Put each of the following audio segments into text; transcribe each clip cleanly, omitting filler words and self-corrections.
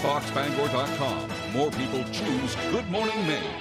FoxBangor.com. More people choose Good Morning Maine.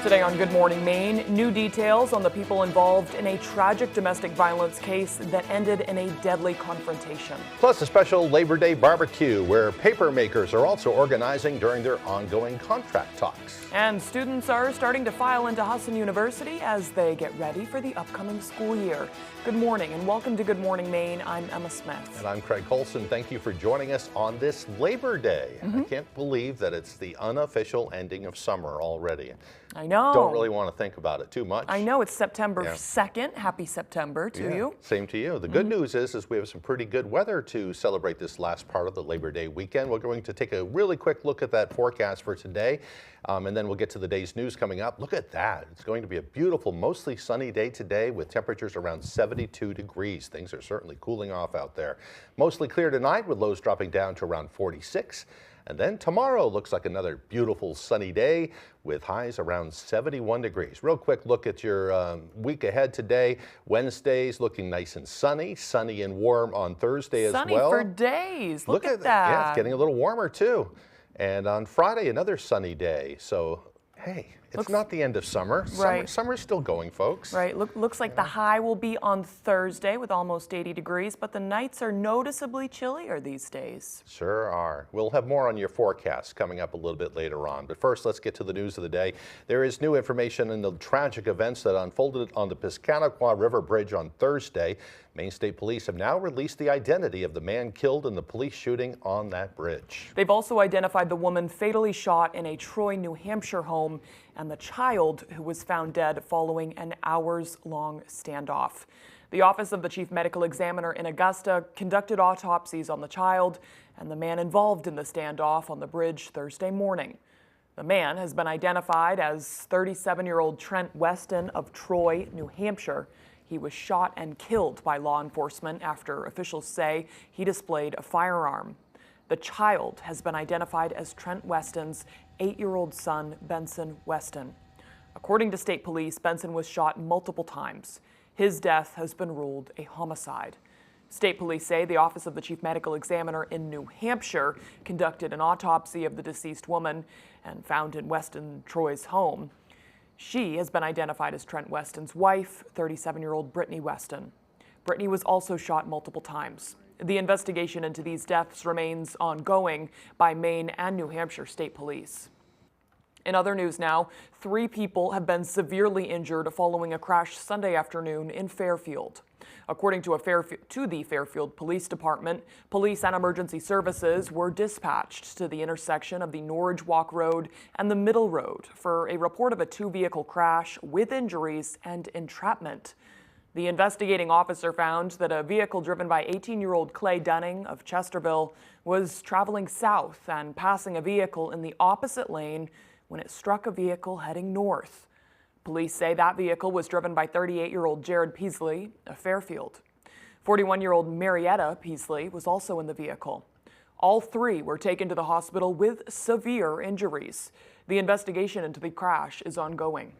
Today on Good Morning Maine, new details on the people involved in a tragic domestic violence case that ended in a deadly confrontation. Plus a special Labor Day barbecue where paper makers are also organizing during their ongoing contract talks. And students are starting to file into Husson University as they get ready for the upcoming school year. Good morning and welcome to Good Morning Maine. I'm Emma Smith. And I'm Craig Colson. Thank you for joining us on this Labor Day. I can't believe that it's the unofficial ending of summer already. I know. Don't really want to think about it too much. I know it's September 2nd. Happy September to you. Same to you. The good news is we have some pretty good weather to celebrate this last part of the Labor Day weekend. We're going to take a really quick look at that forecast for today, and then we'll get to the day's news coming up. Look at that. It's going to be a beautiful, mostly sunny day today with temperatures around 72 degrees. Things are certainly cooling off out there. Mostly clear tonight with lows dropping down to around 46. And then tomorrow looks like another beautiful sunny day with highs around 71 degrees. Real quick look at your week ahead today. Wednesday's looking nice and sunny and warm on Thursday as well. Sunny for days. Look at that. Yeah, it's getting a little warmer too. And on Friday, another sunny day. So, hey, it's not the end of summer. Right. Summer's still going, folks. Right. Looks like the high will be on Thursday with almost 80 degrees, but the nights are noticeably chillier these days. Sure are. We'll have more on your forecast coming up a little bit later on. But first, let's get to the news of the day. There is new information in the tragic events that unfolded on the Piscataqua River Bridge on Thursday. Maine State Police have now released the identity of the man killed in the police shooting on that bridge. They've also identified the woman fatally shot in a Troy, New Hampshire home and the child who was found dead following an hours-long standoff. The Office of the Chief Medical Examiner in Augusta conducted autopsies on the child and the man involved in the standoff on the bridge Thursday morning. The man has been identified as 37-year-old Trent Weston of Troy, New Hampshire. He was shot and killed by law enforcement after officials say he displayed a firearm. The child has been identified as Trent Weston's 8-year-old son, Benson Weston. According to state police, Benson was shot multiple times. His death has been ruled a homicide. State police say the Office of the Chief Medical Examiner in New Hampshire conducted an autopsy of the deceased woman and found in Weston Troy's home. She has been identified as Trent Weston's wife, 37-year-old Brittany Weston. Brittany was also shot multiple times. The investigation into these deaths remains ongoing by Maine and New Hampshire State Police. In other news now, 3 people have been severely injured following a crash Sunday afternoon in Fairfield. According to the Fairfield Police Department, police and emergency services were dispatched to the intersection of the Norridge Walk Road and the Middle Road for a report of a 2-vehicle crash with injuries and entrapment. The investigating officer found that a vehicle driven by 18-year-old Clay Dunning of Chesterville was traveling south and passing a vehicle in the opposite lane when it struck a vehicle heading north. Police say that vehicle was driven by 38-year-old Jared Peasley of Fairfield. 41-year-old Marietta Peasley was also in the vehicle. All 3 were taken to the hospital with severe injuries. The investigation into the crash is ongoing.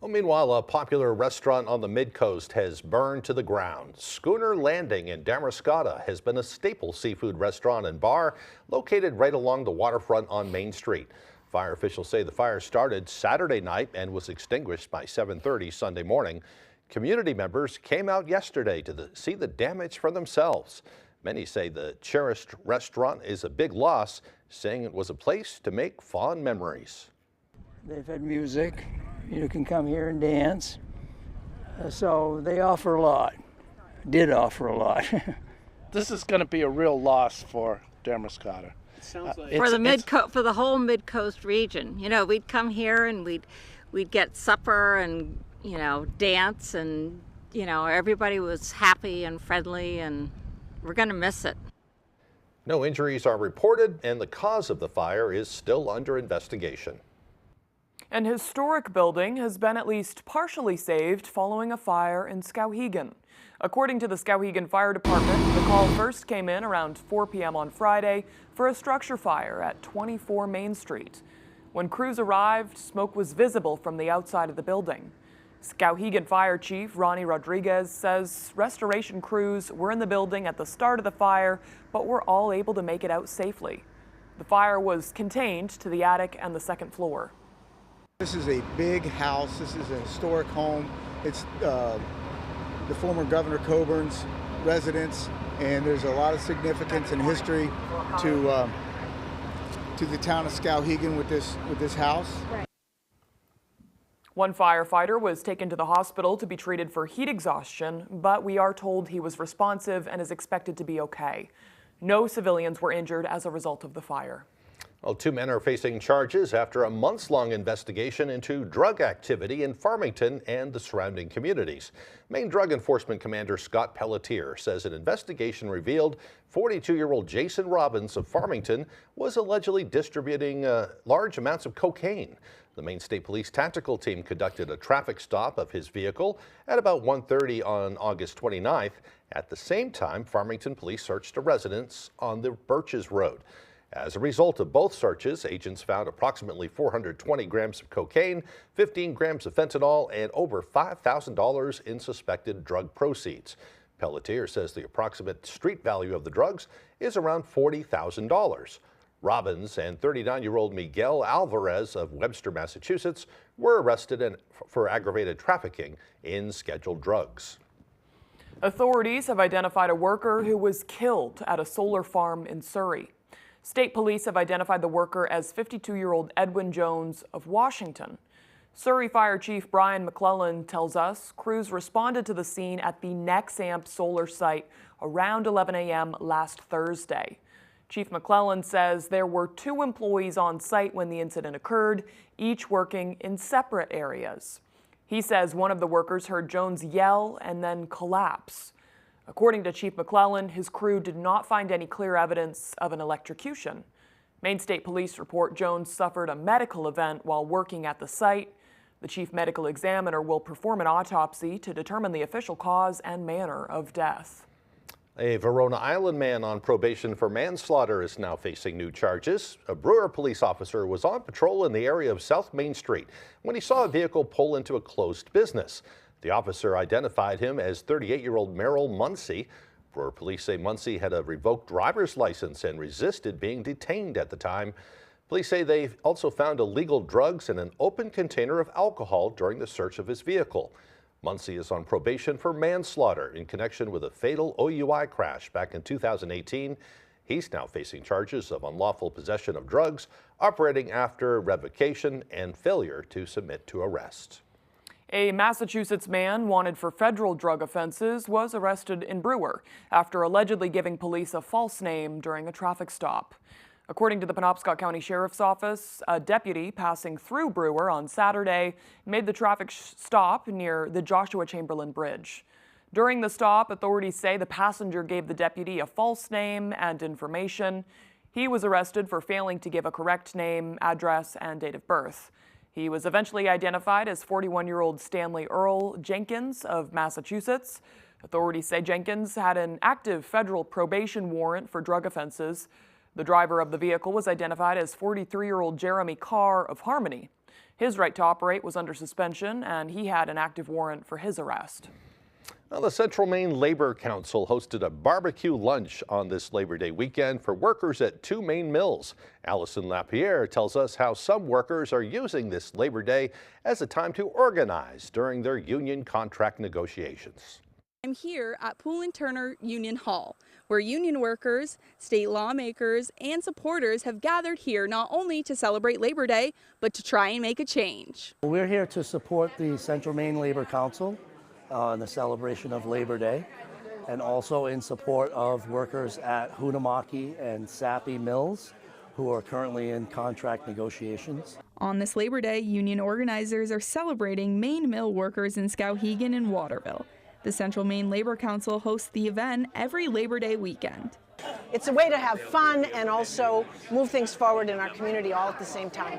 Well, meanwhile, a popular restaurant on the Mid-Coast has burned to the ground. Schooner Landing in Damariscotta has been a staple seafood restaurant and bar located right along the waterfront on Main Street. Fire officials say the fire started Saturday night and was extinguished by 7:30 Sunday morning. Community members came out yesterday to see the damage for themselves. Many say the cherished restaurant is a big loss, saying it was a place to make fond memories. They've had music. You can come here and dance. So they offer a lot. Did offer a lot. This is going to be a real loss for Damariscotta. Sounds like for the whole mid-coast region. You know, we'd come here and we'd get supper and, you know, dance and, you know, everybody was happy and friendly, and we're going to miss it. No injuries are reported and the cause of the fire is still under investigation. An historic building has been at least partially saved following a fire in Skowhegan. According to the Skowhegan Fire Department, the call first came in around 4 p.m. on Friday for a structure fire at 24 Main Street. When crews arrived, smoke was visible from the outside of the building. Skowhegan Fire Chief Ronnie Rodriguez says restoration crews were in the building at the start of the fire, but were all able to make it out safely. The fire was contained to the attic and the second floor. This is a big house. This is a historic home. It's the former Governor Coburn's residence, and there's a lot of significance and history to the town of Skowhegan with this house. One firefighter was taken to the hospital to be treated for heat exhaustion, but we are told he was responsive and is expected to be okay. No civilians were injured as a result of the fire. Well, 2 men are facing charges after a months-long investigation into drug activity in Farmington and the surrounding communities. Maine Drug Enforcement Commander Scott Pelletier says an investigation revealed 42-year-old Jason Robbins of Farmington was allegedly distributing large amounts of cocaine. The Maine State Police Tactical Team conducted a traffic stop of his vehicle at about 1:30 on August 29th. At the same time, Farmington police searched a residence on the Birches Road. As a result of both searches, agents found approximately 420 grams of cocaine, 15 grams of fentanyl, and over $5,000 in suspected drug proceeds. Pelletier says the approximate street value of the drugs is around $40,000. Robbins and 39-year-old Miguel Alvarez of Webster, Massachusetts, were arrested for aggravated trafficking in scheduled drugs. Authorities have identified a worker who was killed at a solar farm in Surrey. State police have identified the worker as 52-year-old Edwin Jones of Washington. Surrey Fire Chief Brian McClellan tells us crews responded to the scene at the Nexamp solar site around 11 a.m. last Thursday. Chief McClellan says there were 2 employees on site when the incident occurred, each working in separate areas. He says one of the workers heard Jones yell and then collapse. According to Chief McClellan, his crew did not find any clear evidence of an electrocution. Maine State Police report Jones suffered a medical event while working at the site. The chief medical examiner will perform an autopsy to determine the official cause and manner of death. A Verona Island man on probation for manslaughter is now facing new charges. A Brewer police officer was on patrol in the area of South Main Street when he saw a vehicle pull into a closed business. The officer identified him as 38-year-old Merrill Muncie. Brewer police say Muncie had a revoked driver's license and resisted being detained at the time. Police say they also found illegal drugs and an open container of alcohol during the search of his vehicle. Muncie is on probation for manslaughter in connection with a fatal OUI crash back in 2018. He's now facing charges of unlawful possession of drugs, operating after revocation, and failure to submit to arrest. A Massachusetts man wanted for federal drug offenses was arrested in Brewer after allegedly giving police a false name during a traffic stop. According to the Penobscot County Sheriff's Office, a deputy passing through Brewer on Saturday made the traffic stop near the Joshua Chamberlain Bridge. During the stop, authorities say the passenger gave the deputy a false name and information. He was arrested for failing to give a correct name, address, and date of birth. He was eventually identified as 41-year-old Stanley Earl Jenkins of Massachusetts. Authorities say Jenkins had an active federal probation warrant for drug offenses. The driver of the vehicle was identified as 43-year-old Jeremy Carr of Harmony. His right to operate was under suspension, and he had an active warrant for his arrest. Well, the Central Maine Labor Council hosted a barbecue lunch on this Labor Day weekend for workers at 2 Maine mills. Allison Lapierre tells us how some workers are using this Labor Day as a time to organize during their union contract negotiations. I'm here at Poole & Turner Union Hall, where union workers, state lawmakers, and supporters have gathered here not only to celebrate Labor Day, but to try and make a change. We're here to support the Central Maine Labor Council in the celebration of Labor Day, and also in support of workers at Hunamaki and Sappi Mills, who are currently in contract negotiations. On this Labor Day, union organizers are celebrating Maine mill workers in Skowhegan and Waterville. The Central Maine Labor Council hosts the event every Labor Day weekend. It's a way to have fun and also move things forward in our community all at the same time.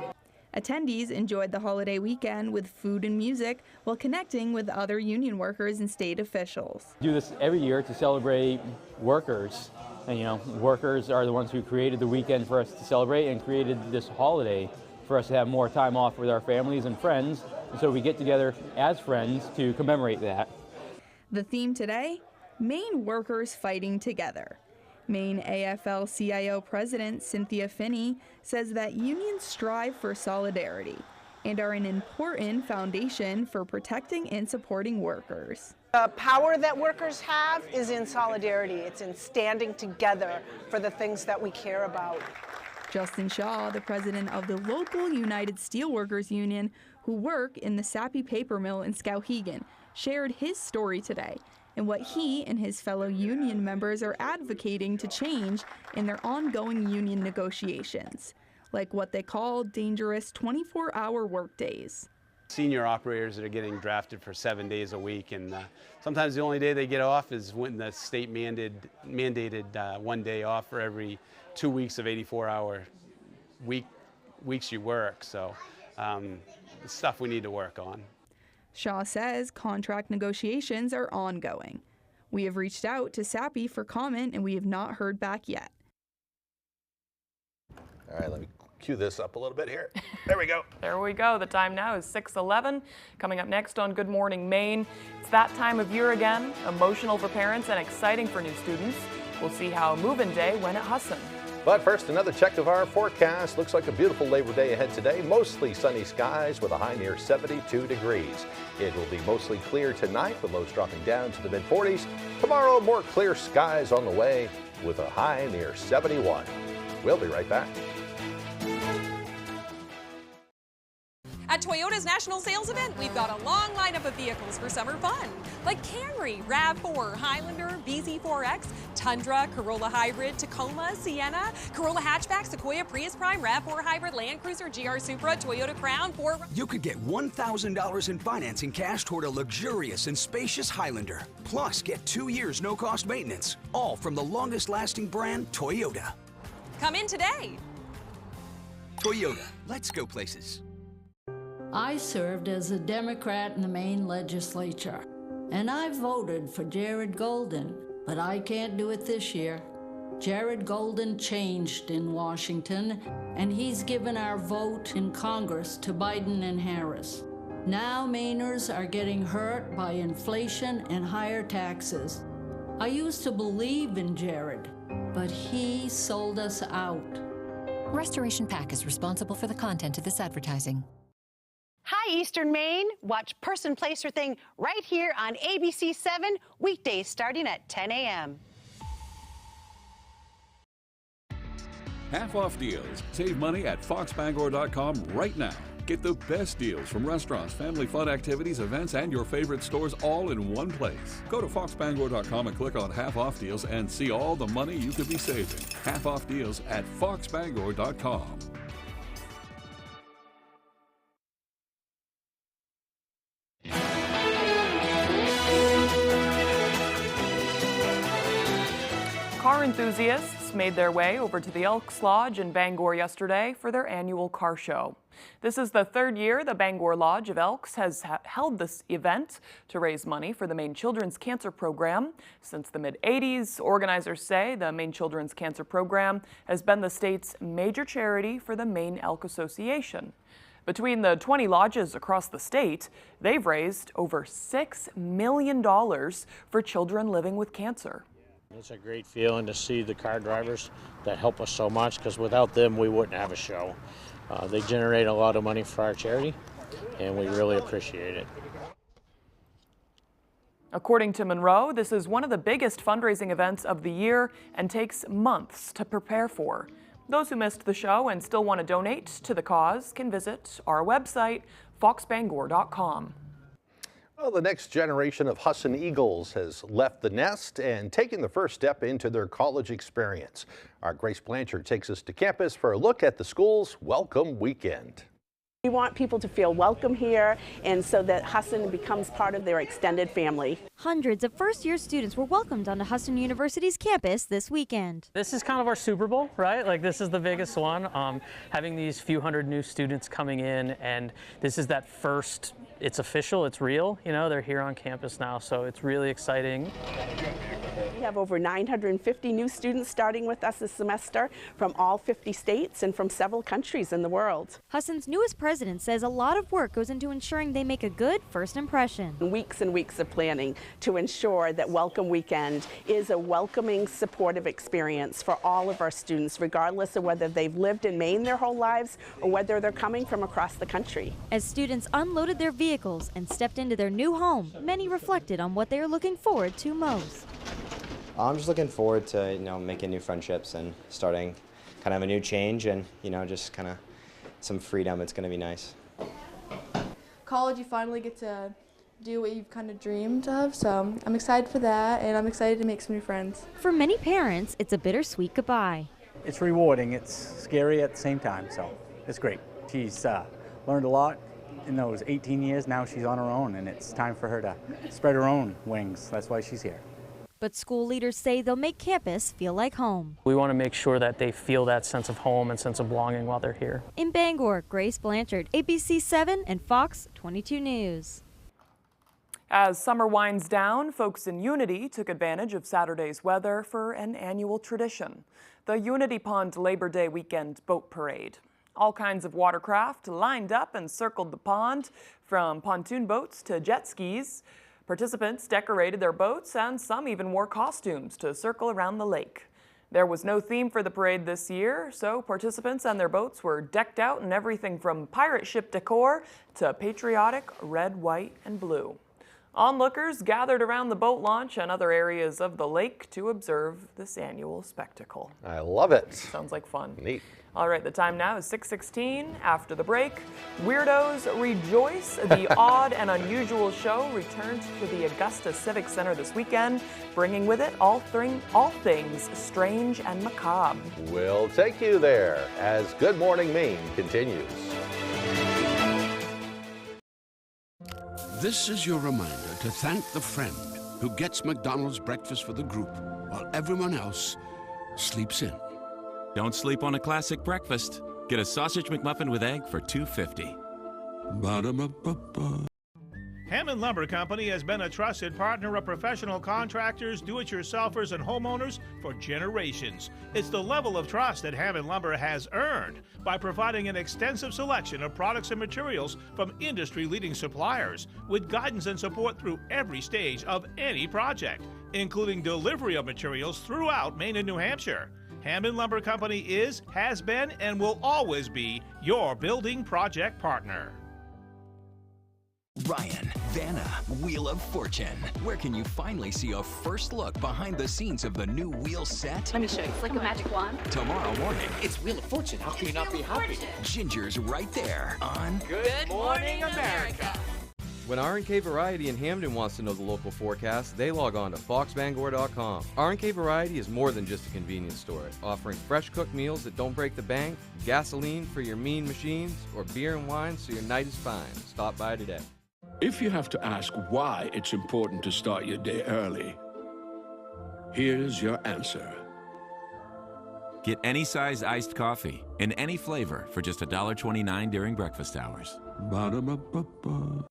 Attendees enjoyed the holiday weekend with food and music while connecting with other union workers and state officials. We do this every year to celebrate workers. And workers are the ones who created the weekend for us to celebrate and created this holiday for us to have more time off with our families and friends, and so we get together as friends to commemorate that. The theme today, Maine workers fighting together. Maine AFL-CIO President Cynthia Finney says that unions strive for solidarity and are an important foundation for protecting and supporting workers. The power that workers have is in solidarity. It's in standing together for the things that we care about. Justin Shaw, the president of the local United Steelworkers Union, who work in the Sappi paper mill in Skowhegan, shared his story today and what he and his fellow union members are advocating to change in their ongoing union negotiations, like what they call dangerous 24-hour workdays. Senior operators that are getting drafted for 7 days a week, and sometimes the only day they get off is when the state mandated 1 day off for every 2 weeks of 84-hour weeks you work. So it's stuff we need to work on. Shaw says contract negotiations are ongoing. We have reached out to Sappi for comment and we have not heard back yet. All right, let me cue this up a little bit here. There we go. There we go. The time now is 6:11. Coming up next on Good Morning Maine, it's that time of year again, emotional for parents and exciting for new students. We'll see how move-in day went at Husson. But first, another check of our forecast. Looks like a beautiful Labor Day ahead today. Mostly sunny skies with a high near 72 degrees. It will be mostly clear tonight, with lows dropping down to the mid-40s. Tomorrow, more clear skies on the way with a high near 71. We'll be right back. At Toyota's National Sales Event, we've got a long lineup of vehicles for summer fun, like Camry, RAV4, Highlander, BZ4X, Tundra, Corolla Hybrid, Tacoma, Sienna, Corolla Hatchback, Sequoia, Prius Prime, RAV4 Hybrid, Land Cruiser, GR Supra, Toyota Crown, Ford. You could get $1,000 in financing cash toward a luxurious and spacious Highlander. Plus, get 2 years no-cost maintenance, all from the longest-lasting brand, Toyota. Come in today. Toyota, let's go places. I served as a Democrat in the Maine legislature, and I voted for Jared Golden, but I can't do it this year. Jared Golden changed in Washington, and he's given our vote in Congress to Biden and Harris. Now Mainers are getting hurt by inflation and higher taxes. I used to believe in Jared, but he sold us out. Restoration PAC is responsible for the content of this advertising. Hi, Eastern Maine. Watch Person, Place, or Thing right here on ABC 7, weekdays starting at 10 a.m. Half-off deals. Save money at foxbangor.com right now. Get the best deals from restaurants, family fun activities, events, and your favorite stores all in one place. Go to foxbangor.com and click on half-off deals and see all the money you could be saving. Half-off deals at foxbangor.com. Car enthusiasts made their way over to the Elks Lodge in Bangor yesterday for their annual car show. This is the third year the Bangor Lodge of Elks has held this event to raise money for the Maine Children's Cancer Program. Since the mid-'80s, organizers say the Maine Children's Cancer Program has been the state's major charity for the Maine Elk Association. Between the 20 lodges across the state, they've raised over $6 million for children living with cancer. It's a great feeling to see the car drivers that help us so much, because without them we wouldn't have a show. They generate a lot of money for our charity, and we really appreciate it. According to Monroe, this is one of the biggest fundraising events of the year and takes months to prepare for. Those who missed the show and still want to donate to the cause can visit our website, foxbangor.com. Well, the next generation of Husson Eagles has left the nest and taken the first step into their college experience. Our Grace Blanchard takes us to campus for a look at the school's welcome weekend. We want people to feel welcome here, and so that Husson becomes part of their extended family. Hundreds of first-year students were welcomed onto Husson University's campus this weekend. This is kind of our Super Bowl, right? Like, this is the biggest one. Having these few hundred new students coming in, and this is that first, it's official, it's real, you know, they're here on campus now, so it's really exciting. have over 950 new students starting with us this semester from all 50 states and from several countries in the world. Husson's newest president says a lot of work goes into ensuring they make a good first impression. Weeks and weeks of planning to ensure that Welcome Weekend is a welcoming, supportive experience for all of our students, regardless of whether they've lived in Maine their whole lives or whether they're coming from across the country. As students unloaded their vehicles and stepped into their new home, many reflected on what they are looking forward to most. I'm just looking forward to, making new friendships and starting kind of a new change and, just kind of some freedom. It's going to be nice. College, you finally get to do what you've kind of dreamed of, so I'm excited for that, and I'm excited to make some new friends. For many parents, it's a bittersweet goodbye. It's rewarding. It's scary at the same time, so it's great. She's learned a lot in those 18 years. Now she's on her own, and it's time for her to spread her own wings. That's why she's here. But school leaders say they'll make campus feel like home. We want to make sure that they feel that sense of home and sense of belonging while they're here. In Bangor, Grace Blanchard, ABC 7 and Fox 22 News. As summer winds down, folks in Unity took advantage of Saturday's weather for an annual tradition, the Unity Pond Labor Day weekend boat parade. All kinds of watercraft lined up and circled the pond, from pontoon boats to jet skis. Participants decorated their boats, and some even wore costumes to circle around the lake. There was no theme for the parade this year, so participants and their boats were decked out in everything from pirate ship decor to patriotic red, white, and blue. Onlookers gathered around the boat launch and other areas of the lake to observe this annual spectacle. I love it. Sounds like fun. Neat. All right, the time now is 6:16. After the break, Weirdos Rejoice, the Odd and Unusual show, returns to the Augusta Civic Center this weekend, bringing with it all things strange and macabre. We'll take you there as Good Morning Maine continues. This is your reminder to thank the friend who gets McDonald's breakfast for the group while everyone else sleeps in. Don't sleep on a classic breakfast. Get a sausage McMuffin with egg for $2.50. Ba-da-ba-ba-ba. Hammond Lumber Company has been a trusted partner of professional contractors, do-it-yourselfers, and homeowners for generations. It's the level of trust that Hammond Lumber has earned by providing an extensive selection of products and materials from industry-leading suppliers, with guidance and support through every stage of any project, including delivery of materials throughout Maine and New Hampshire. Hammond Lumber Company is, has been, and will always be your building project partner. Ryan, Vanna, Wheel of Fortune. Where can you finally see a first look behind the scenes of the new Wheel set? Let me show you. It's like a magic wand. Tomorrow morning. It's Wheel of Fortune. How can you not be happy? Ginger's right there on Good Morning America. When R&K Variety in Hamden wants to know the local forecast, they log on to foxbangor.com. R&K Variety is more than just a convenience store, offering fresh cooked meals that don't break the bank, gasoline for your mean machines, or beer and wine so your night is fine. Stop by today. If you have to ask why it's important to start your day early, here's your answer. Get any size iced coffee in any flavor for just $1.29 during breakfast hours. Ba-da-ba-ba-ba.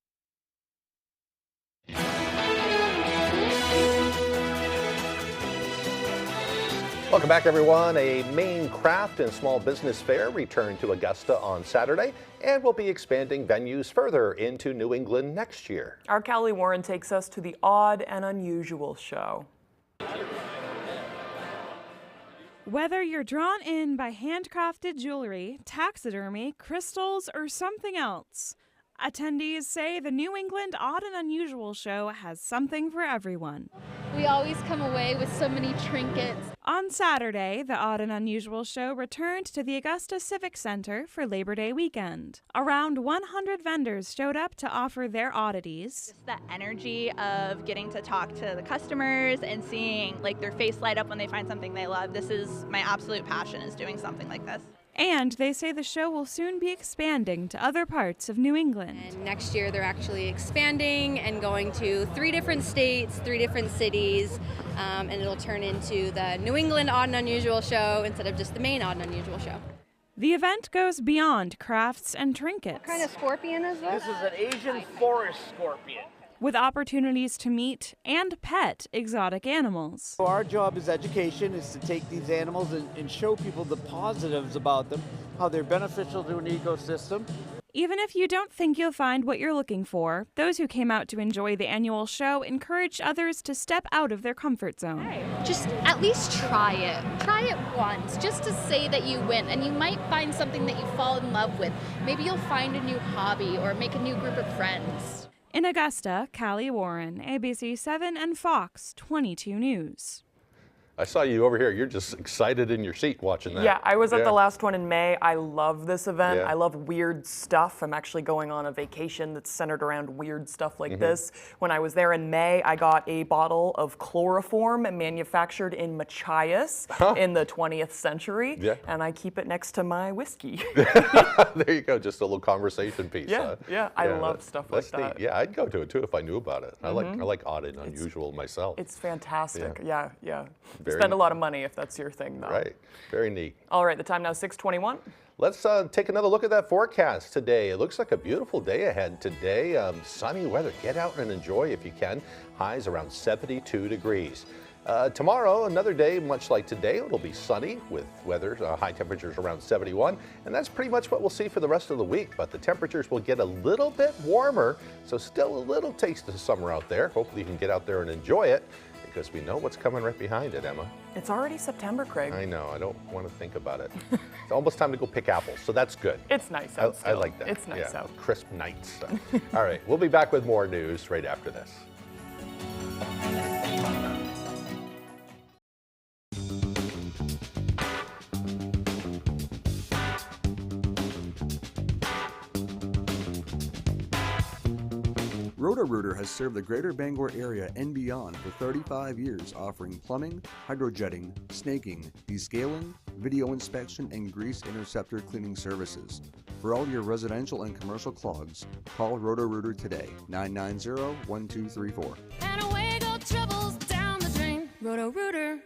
Welcome back, everyone. A Maine Craft and Small Business Fair returned to Augusta on Saturday, and will be expanding venues further into New England next year. Our Callie Warren takes us to the Odd and Unusual show. Whether you're drawn in by handcrafted jewelry, taxidermy, crystals, or something else, attendees say the New England Odd and Unusual show has something for everyone. We always come away with so many trinkets. On Saturday, the Odd and Unusual show returned to the Augusta Civic Center for Labor Day weekend. Around 100 vendors showed up to offer their oddities. Just that energy of getting to talk to the customers and seeing their face light up when they find something they love. This is my absolute passion, is doing something like this. And they say the show will soon be expanding to other parts of New England. And next year they're actually expanding and going to 3 different states, 3 different cities, and it'll turn into the New England Odd and Unusual show instead of just the Maine Odd and Unusual show. The event goes beyond crafts and trinkets. What kind of scorpion is this? This is an Asian forest scorpion. with opportunities to meet and pet exotic animals. Our job as education is to take these animals and show people the positives about them, how they're beneficial to an ecosystem. Even if you don't think you'll find what you're looking for, those who came out to enjoy the annual show encouraged others to step out of their comfort zone. Just at least try it. Try it once, just to say that you went, and you might find something that you fall in love with. Maybe you'll find a new hobby or make a new group of friends. In Augusta, Callie Warren, ABC 7 and Fox 22 News. I saw you over here. You're just excited in your seat watching that. Yeah, I was at the last one in May. I love this event. Yeah. I love weird stuff. I'm actually going on a vacation that's centered around weird stuff like this. When I was there in May, I got a bottle of chloroform manufactured in Machias in the 20th century, and I keep it next to my whiskey. There you go, just a little conversation piece. I love stuff like that. Neat. Yeah, I'd go to it too if I knew about it. I like odd and unusual myself. It's fantastic. Yeah. Spend a lot of money if that's your thing, though. Right. Very neat. All right, the time now 6:21. Let's take another look at that forecast today. It looks like a beautiful day ahead today. Sunny weather. Get out and enjoy if you can. Highs around 72 degrees. Tomorrow, another day much like today. It'll be sunny with weather, high temperatures around 71. And that's pretty much what we'll see for the rest of the week. But the temperatures will get a little bit warmer. So still a little taste of summer out there. Hopefully you can get out there and enjoy it, because we know what's coming right behind it, Emma. It's already September, Craig. I know. I don't want to think about it. It's almost time to go pick apples, so that's good. It's nice out I like that. It's nice out. Crisp nights. All right, we'll be back with more news right after this. Roto-Rooter has served the greater Bangor area and beyond for 35 years, offering plumbing, hydrojetting, snaking, descaling, video inspection, and grease interceptor cleaning services. For all your residential and commercial clogs, call Roto-Rooter today, 990-1234. And away go troubles down the drain. Roto-Rooter.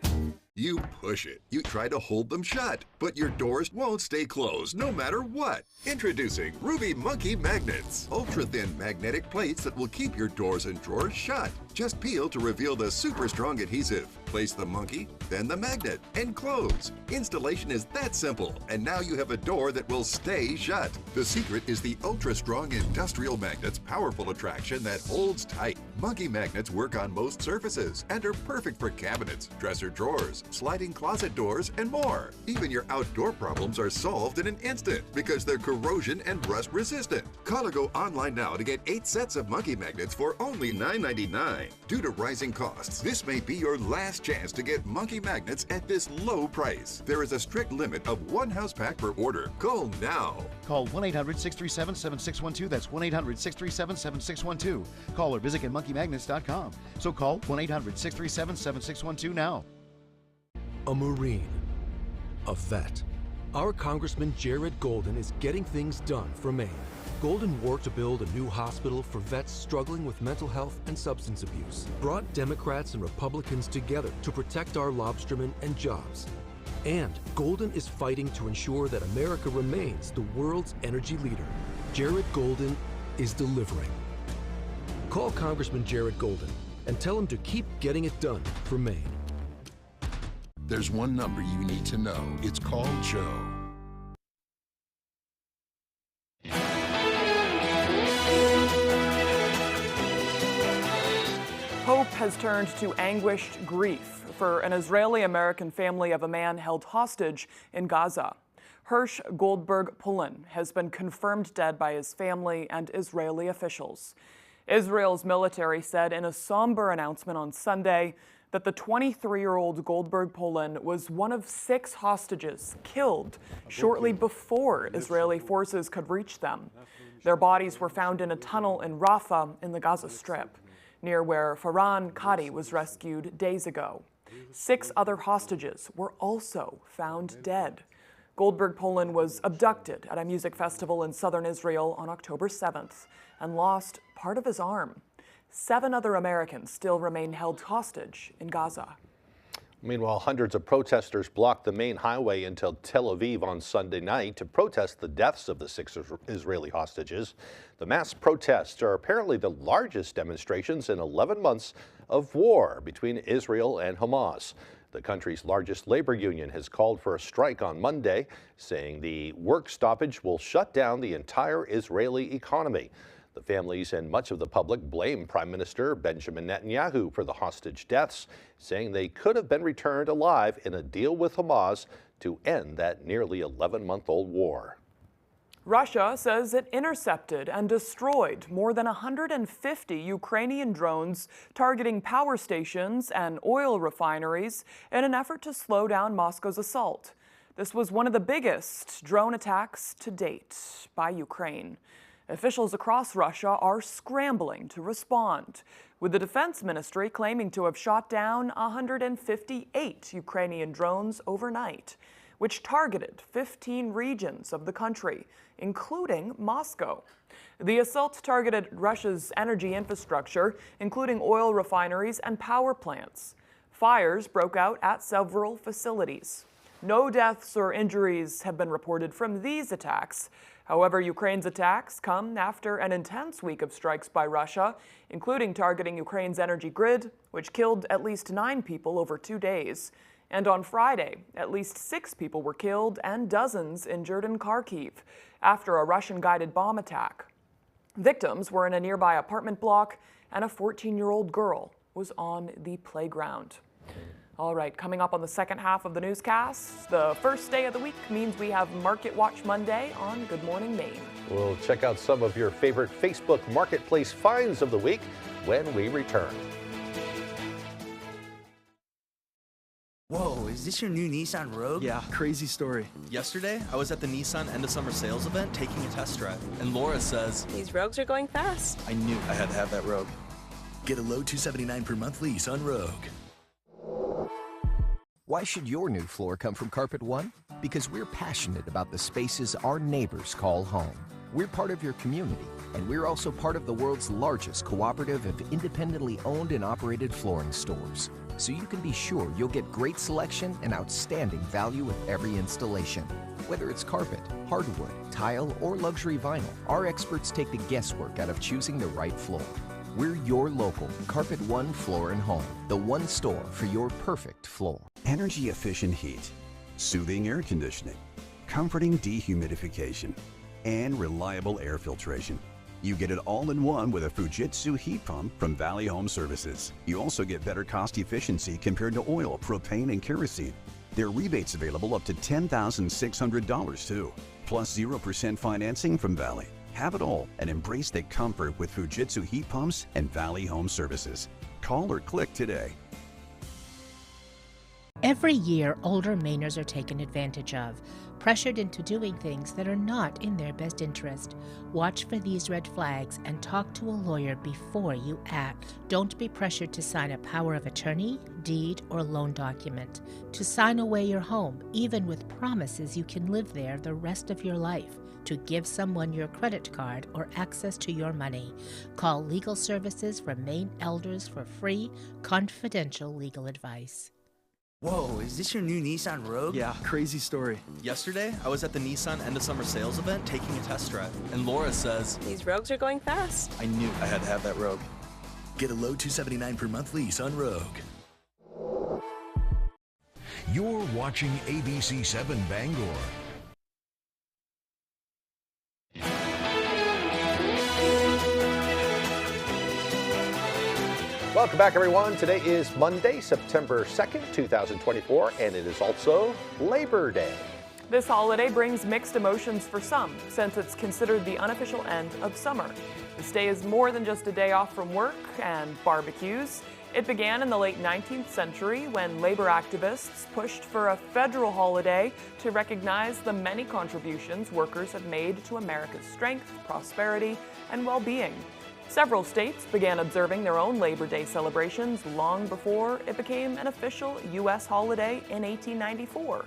You push it. You try to hold them shut, but your doors won't stay closed no matter what. Introducing Ruby Monkey Magnets. Ultra-thin magnetic plates that will keep your doors and drawers shut. Just peel to reveal the super strong adhesive. Place the monkey, then the magnet, and close. Installation is that simple, and now you have a door that will stay shut. The secret is the ultra-strong industrial magnet's powerful attraction that holds tight. Monkey magnets work on most surfaces and are perfect for cabinets, dresser drawers, sliding closet doors, and more. Even your outdoor problems are solved in an instant because they're corrosion and rust resistant. Call or go online now to get 8 sets of monkey magnets for only $9.99. Due to rising costs, this may be your last chance to get monkey magnets at this low price. There is a strict limit of 1 house pack per order. Call now. Call 1-800-637-7612. That's 1-800-637-7612. Call or visit getmonkeymagnets.com. So call 1-800-637-7612 now. A Marine, a vet. Our Congressman Jared Golden is getting things done for Maine. Golden worked to build a new hospital for vets struggling with mental health and substance abuse, brought Democrats and Republicans together to protect our lobstermen and jobs. And Golden is fighting to ensure that America remains the world's energy leader. Jared Golden is delivering. Call Congressman Jared Golden and tell him to keep getting it done for Maine. There's one number you need to know. It's called Joe. Hope has turned to anguished grief for an Israeli-American family of a man held hostage in Gaza. Hirsch Goldberg-Pullen has been confirmed dead by his family and Israeli officials. Israel's military said in a somber announcement on Sunday that the 23-year-old Goldberg-Pullen was one of 6 hostages killed shortly before Israeli forces could reach them. Their bodies were found in a tunnel in Rafah in the Gaza Strip, near where Farhan Kadi was rescued days ago. 6 other hostages were also found dead. Goldberg-Pullen was abducted at a music festival in southern Israel on October 7th and lost part of his arm. 7 other Americans still remain held hostage in Gaza. Meanwhile, hundreds of protesters blocked the main highway until Tel Aviv on Sunday night to protest the deaths of the 6 Israeli hostages. The mass protests are apparently the largest demonstrations in 11 months of war between Israel and Hamas. The country's largest labor union has called for a strike on Monday, saying the work stoppage will shut down the entire Israeli economy. The families and much of the public blame Prime Minister Benjamin Netanyahu for the hostage deaths, saying they could have been returned alive in a deal with Hamas to end that nearly 11-month-old war. Russia says it intercepted and destroyed more than 150 Ukrainian drones targeting power stations and oil refineries in an effort to slow down Moscow's assault. This was one of the biggest drone attacks to date by Ukraine. Officials across Russia are scrambling to respond, with the defense ministry claiming to have shot down 158 Ukrainian drones overnight, which targeted 15 regions of the country, including Moscow. The assault targeted Russia's energy infrastructure, including oil refineries and power plants. Fires broke out at several facilities. No deaths or injuries have been reported from these attacks. However, Ukraine's attacks come after an intense week of strikes by Russia, including targeting Ukraine's energy grid, which killed at least 9 people over 2 days. And on Friday, at least 6 people were killed and dozens injured in Kharkiv after a Russian-guided bomb attack. Victims were in a nearby apartment block, and a 14-year-old girl was on the playground. All right, coming up on the second half of the newscast, the first day of the week means we have Market Watch Monday on Good Morning Maine. We'll check out some of your favorite Facebook Marketplace finds of the week when we return. Whoa, is this your new Nissan Rogue? Yeah, crazy story. Yesterday, I was at the Nissan end of summer sales event taking a test drive, and Laura says, "These Rogues are going fast." I knew I had to have that Rogue. Get a low $279 per month lease on Rogue. Why should your new floor come from Carpet One? Because we're passionate about the spaces our neighbors call home. We're part of your community, and we're also part of the world's largest cooperative of independently owned and operated flooring stores. So you can be sure you'll get great selection and outstanding value with every installation. Whether it's carpet, hardwood, tile, or luxury vinyl, our experts take the guesswork out of choosing the right floor. We're your local Carpet One Floor and Home, the one store for your perfect floor. Energy efficient heat, soothing air conditioning, comforting dehumidification, and reliable air filtration. You get it all in one with a Fujitsu heat pump from Valley Home Services. You also get better cost efficiency compared to oil, propane, and kerosene. There are rebates available up to $10,600 too, plus 0% financing from Valley. Have it all and embrace the comfort with Fujitsu heat pumps and Valley Home Services. Call or click today. Every year, older Mainers are taken advantage of, pressured into doing things that are not in their best interest. Watch for these red flags and talk to a lawyer before you act. Don't be pressured to sign a power of attorney, deed, or loan document. To sign away your home, even with promises you can live there the rest of your life. To give someone your credit card or access to your money. Call Legal Services from Maine Elders for free, confidential legal advice. Whoa, is this your new Nissan Rogue? Yeah, crazy story. Yesterday, I was at the Nissan end of summer sales event taking a test drive, and Laura says, "These Rogues are going fast." I knew I had to have that Rogue. Get a low $279 per month lease on Rogue. You're watching ABC 7 Bangor. Welcome back, everyone. Today is Monday, September 2nd, 2024, and it is also Labor Day. This holiday brings mixed emotions for some, since it's considered the unofficial end of summer. This day is more than just a day off from work and barbecues. It began in the late 19th century when labor activists pushed for a federal holiday to recognize the many contributions workers have made to America's strength, prosperity, and well-being. Several states began observing their own Labor Day celebrations long before it became an official U.S. holiday in 1894.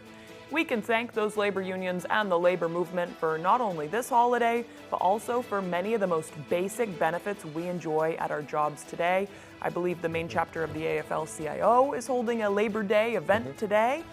We can thank those labor unions and the labor movement for not only this holiday, but also for many of the most basic benefits we enjoy at our jobs today. I believe the main chapter of the AFL-CIO is holding a Labor Day event today.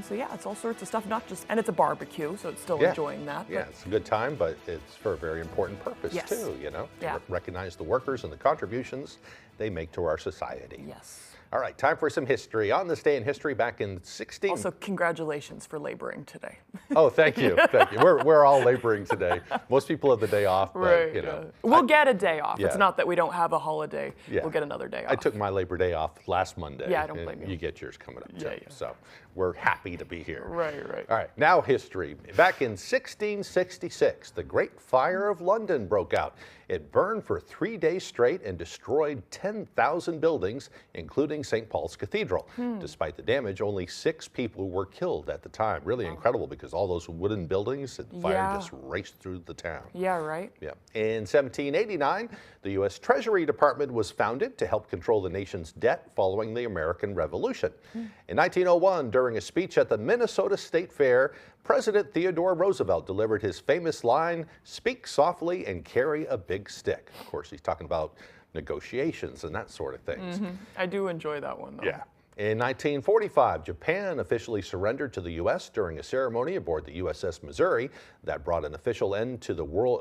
So yeah, it's all sorts of stuff, not just, and it's a barbecue, so it's still enjoying that. Yeah, it's a good time, but it's for a very important purpose too, you know? To recognize the workers and the contributions they make to our society. Yes. All right, time for some history. On this day in history back in 16... Also, congratulations for laboring today. Oh, thank you, thank you. We're all laboring today. Most people have the day off, but you know. We'll get a day off. It's not that we don't have a holiday. Yeah. We'll get another day off. I took my Labor Day off last Monday. Yeah, I don't blame you. You get yours coming up too. So we're happy to be here. Right. All right, now history. Back in 1666, the Great Fire of London broke out. It burned for 3 days straight and destroyed 10,000 buildings, including St. Paul's Cathedral. Despite the damage, only 6 people were killed at the time. Really incredible, because all those wooden buildings, the fire just raced through the town. Yeah, right. Yeah. In 1789, the U.S. Treasury Department was founded to help control the nation's debt following the American Revolution. In 1901, during a speech at the Minnesota State Fair, President Theodore Roosevelt delivered his famous line, "Speak softly and carry a big stick." Of course, he's talking about negotiations and that sort of things. I do enjoy that one, though. Yeah. In 1945, Japan officially surrendered to the U.S. during a ceremony aboard the USS Missouri that brought an official end to the World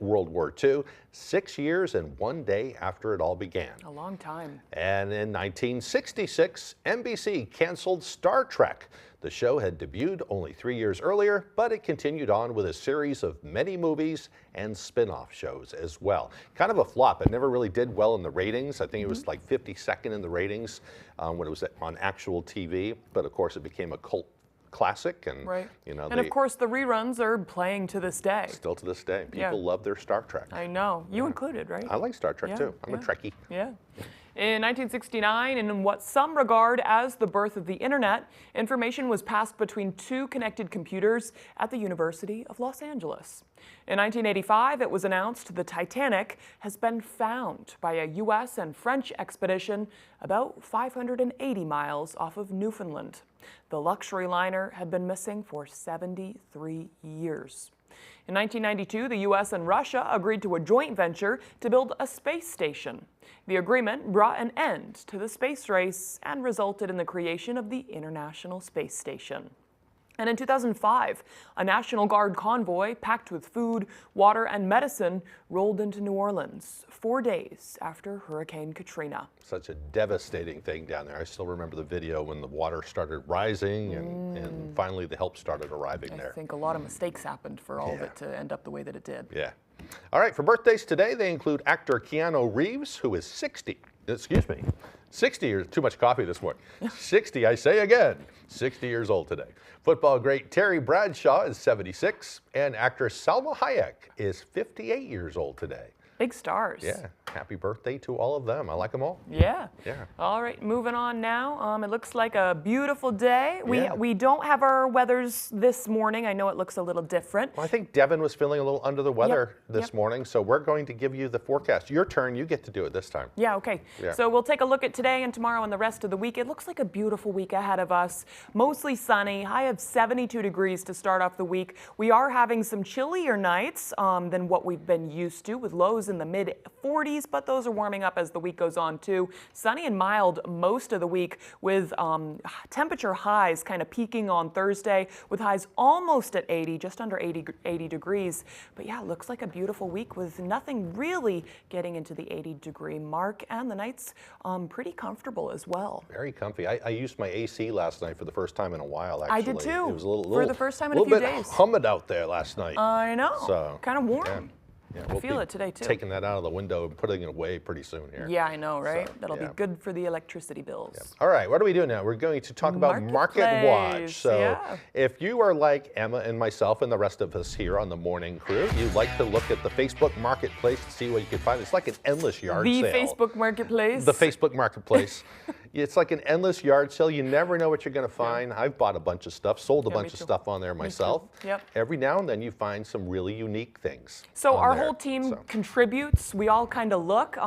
War II, 6 years and 1 day after it all began. A long time. And in 1966, NBC canceled Star Trek. The show had debuted only 3 years earlier, but it continued on with a series of many movies and spin-off shows as well. Kind of a flop. It never really did well in the ratings. I think it was like 52nd in the ratings when it was on actual TV, but of course it became a cult classic, and you know, and of course the reruns are playing to this day. Still to this day. People love their Star Trek. I know. You included, right? I like Star Trek too. I'm a Trekkie. Yeah. In 1969, in what some regard as the birth of the internet, information was passed between 2 connected computers at the University of Los Angeles. In 1985, it was announced the Titanic has been found by a U.S. and French expedition about 580 miles off of Newfoundland. The luxury liner had been missing for 73 years. In 1992, the U.S. and Russia agreed to a joint venture to build a space station. The agreement brought an end to the space race and resulted in the creation of the International Space Station. And in 2005, a National Guard convoy packed with food, water, and medicine rolled into New Orleans 4 days after Hurricane Katrina. Such a devastating thing down there. I still remember the video when the water started rising and finally the help started arriving there. I think a lot of mistakes happened for all of it to end up the way that it did. Yeah. All right, for birthdays today, they include actor Keanu Reeves, who is 60 years, too much coffee this morning. 60, I say again, 60 years old today. Football great Terry Bradshaw is 76, and actress Salma Hayek is 58 years old today. Big stars. Yeah, happy birthday to all of them. I like them all. Yeah. Yeah. All right, moving on now. It looks like a beautiful day. We don't have our weathers this morning. I know it looks a little different. Well, I think Devin was feeling a little under the weather this morning, so we're going to give you the forecast. Your turn. You get to do it this time. Yeah, okay. Yeah. So we'll take a look at today and tomorrow and the rest of the week. It looks like a beautiful week ahead of us. Mostly sunny, high of 72 degrees to start off the week. We are having some chillier nights than what we've been used to, with lows in the mid-40s, but those are warming up as the week goes on too. Sunny and mild most of the week, with temperature highs kind of peaking on Thursday, with highs almost at 80, just under 80 degrees. But yeah, it looks like a beautiful week with nothing really getting into the 80-degree mark, and the nights pretty comfortable as well. Very comfy. I used my AC last night for the first time in a while, actually. I did too. It was a little for the first time in a few days. A little bit humid out there last night. I know. So, kind of warm. Yeah. Yeah, I feel it today too. Taking that out of the window and putting it away pretty soon here. Yeah, I know, right? So, that'll be good for the electricity bills. Yeah. All right, what do we do now? We're going to talk about Market Watch. So if you are like Emma and myself and the rest of us here on the morning crew, you like to look at the Facebook Marketplace to see what you can find. It's like an endless yard sale. The Facebook Marketplace. The Facebook Marketplace. It's like an endless yard sale. You never know what you're going to find. I've bought a bunch of stuff, sold a bunch of stuff on there myself. Yep. Every now and then you find some really unique things. So our whole team contributes. We all kind of look,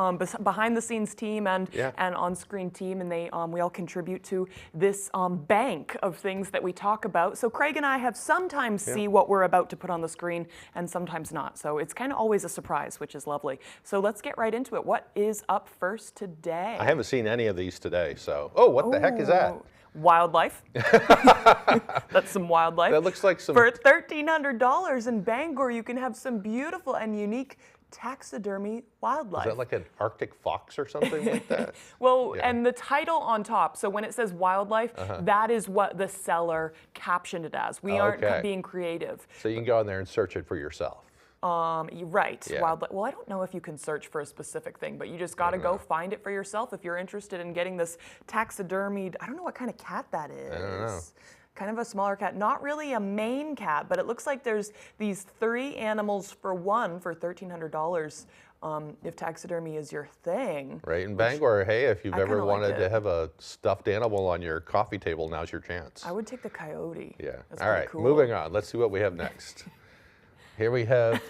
behind the scenes team and on-screen team, and we all contribute to this bank of things that we talk about. So Craig and I have sometimes see what we're about to put on the screen and sometimes not. So it's kind of always a surprise, which is lovely. So let's get right into it. What is up first today? I haven't seen any of these today. So, what the heck is that? Wildlife. That's some wildlife. That looks like some. For $1,300 in Bangor, you can have some beautiful and unique taxidermy wildlife. Is that like an Arctic fox or something like that? Well, and the title on top, so when it says wildlife, that is what the seller captioned it as. We aren't being creative. So you can go in there and search it for yourself. Right, wildlife. Well, I don't know if you can search for a specific thing, but you just got to go find it for yourself if you're interested in getting this taxidermied. I don't know what kind of cat that is. I don't know. Kind of a smaller cat, not really a Maine cat, but it looks like there's these 3 animals for one for $1,300. If taxidermy is your thing. Right, in Bangor, hey, if you've ever wanted like to have a stuffed animal on your coffee table, now's your chance. I would take the coyote. Yeah. That's all right, cool. moving on. Let's see what we have next. Here we have,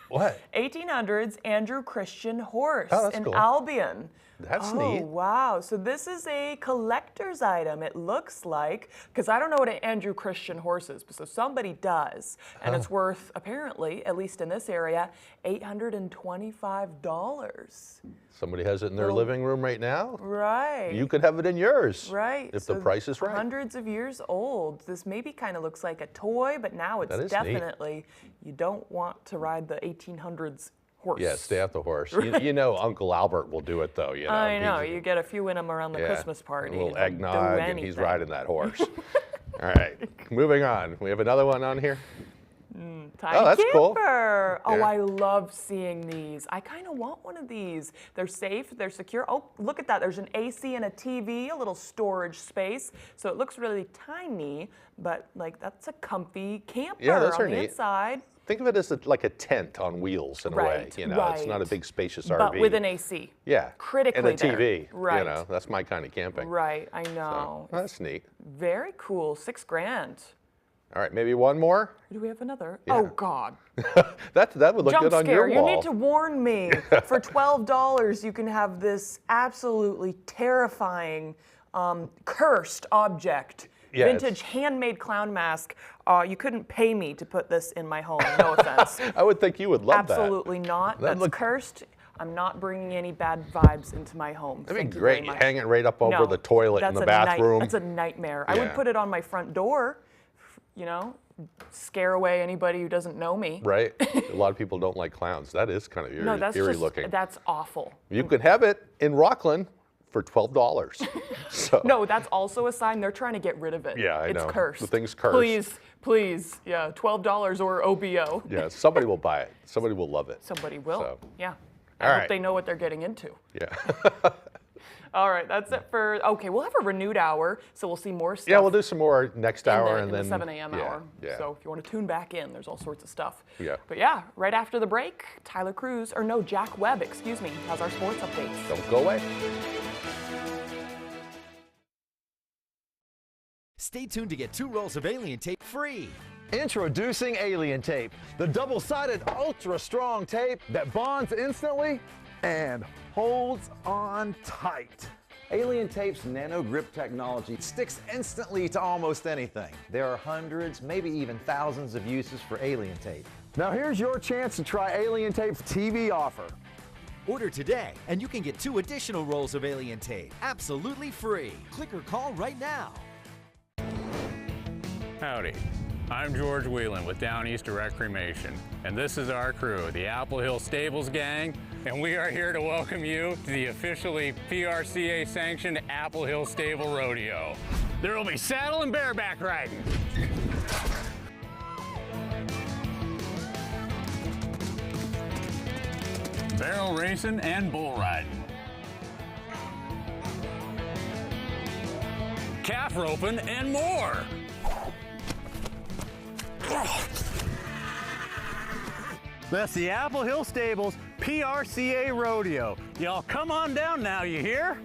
what? 1800s Andrew Christian horse in cool. Albion. That's neat. Oh, wow. So this is a collector's item, it looks like, because I don't know what an Andrew Christian horse is, but so somebody does. And it's worth, apparently, at least in this area, $825. Somebody has it in their living room right now? Right. You could have it in yours. Right. If the price is right. Hundreds of years old. This maybe kind of looks like a toy, but now it's definitely, you don't want to ride the 1800s horse. Yeah, stay off the horse. You know Uncle Albert will do it though. You know, I know, you get a few in them around the Christmas party. A little and eggnog and he's riding that horse. All right, moving on. We have another one on here. Time that's cool. keeper. Oh, I love seeing these. I kind of want one of these. They're safe, they're secure. Oh, look at that. There's an AC and a TV, a little storage space. So it looks really tiny, but like that's a comfy camper those are on the neat. inside. Think of it as like a tent on wheels in a way. You know, it's not a big spacious RV. But with an AC. Yeah. Critically and a TV. Right. You know, that's my kind of camping. Right, I know. So, that's neat. Very cool. $6,000. All right, maybe one more? Do we have another? Yeah. Oh, God. that would look good on your wall. You need to warn me. For $12, you can have this absolutely terrifying, cursed object. Yeah, vintage handmade clown mask. You couldn't pay me to put this in my home, no offense. I would think you would love Absolutely not. That'd That's look cursed. I'm not bringing any bad vibes into my home. That'd be great. You hang it right up over the toilet in the bathroom. That's a nightmare. I would put it on my front door, you know, scare away anybody who doesn't know me. Right. A lot of people don't like clowns. That is kind of eerie, eerie looking. That's awful. You could have it in Rockland for $12. So. No, that's also a sign they're trying to get rid of it. Yeah, I know. It's cursed. The thing's cursed. Please, yeah, $12 or OBO. Yeah, somebody will buy it. Somebody will love it. Somebody will, So. yeah. All I right. hope they know what they're getting into. Yeah. All right, that's it for, okay, we'll have a renewed hour, so we'll see more stuff. Yeah, we'll do some more next hour in and the then 7 a.m. hour. Yeah. So if you want to tune back in, there's all sorts of stuff. Yeah. But yeah, right after the break, Jack Webb, excuse me, has our sports updates. Don't go away. Stay tuned to get 2 rolls of Alien Tape free. Introducing Alien Tape, the double-sided ultra-strong tape that bonds instantly and holds on tight. Alien Tape's nano grip technology sticks instantly to almost anything. There are hundreds, maybe even thousands of uses for Alien Tape. Now here's your chance to try Alien Tape's TV offer. Order today, and you can get 2 additional rolls of Alien Tape absolutely free. Click or call right now. Howdy, I'm George Whelan with Downeast Direct Cremation, and this is our crew, the Apple Hill Stables Gang, and we are here to welcome you to the officially PRCA-sanctioned Apple Hill Stable Rodeo. There will be saddle and bareback riding. Barrel racing and bull riding. Calf roping and more. That's the Apple Hill Stables PRCA Rodeo. Y'all come on down now, you hear?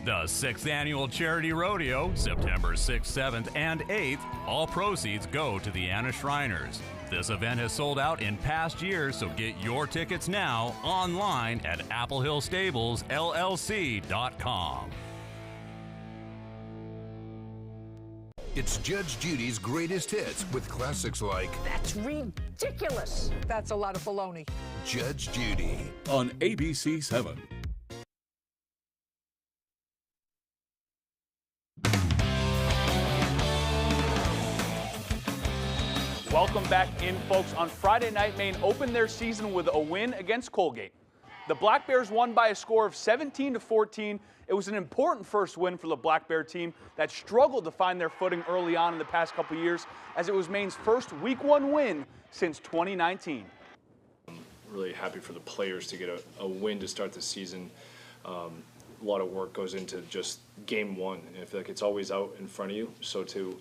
The 6th Annual Charity Rodeo, September 6th, 7th, and 8th. All proceeds go to the Anna Shriners. This event has sold out in past years, so get your tickets now online at applehillstablesllc.com. It's Judge Judy's greatest hits with classics like That's ridiculous. That's a lot of baloney. Judge Judy on ABC 7. Welcome back in, folks. On Friday night, Maine opened their season with a win against Colgate. The Black Bears won by a score of 17-14. It was an important first win for the Black Bear team that struggled to find their footing early on in the past couple years, as it was Maine's first Week 1 win since 2019. I'm really happy for the players to get a win to start the season. A lot of work goes into just game one, and I feel like it's always out in front of you. So to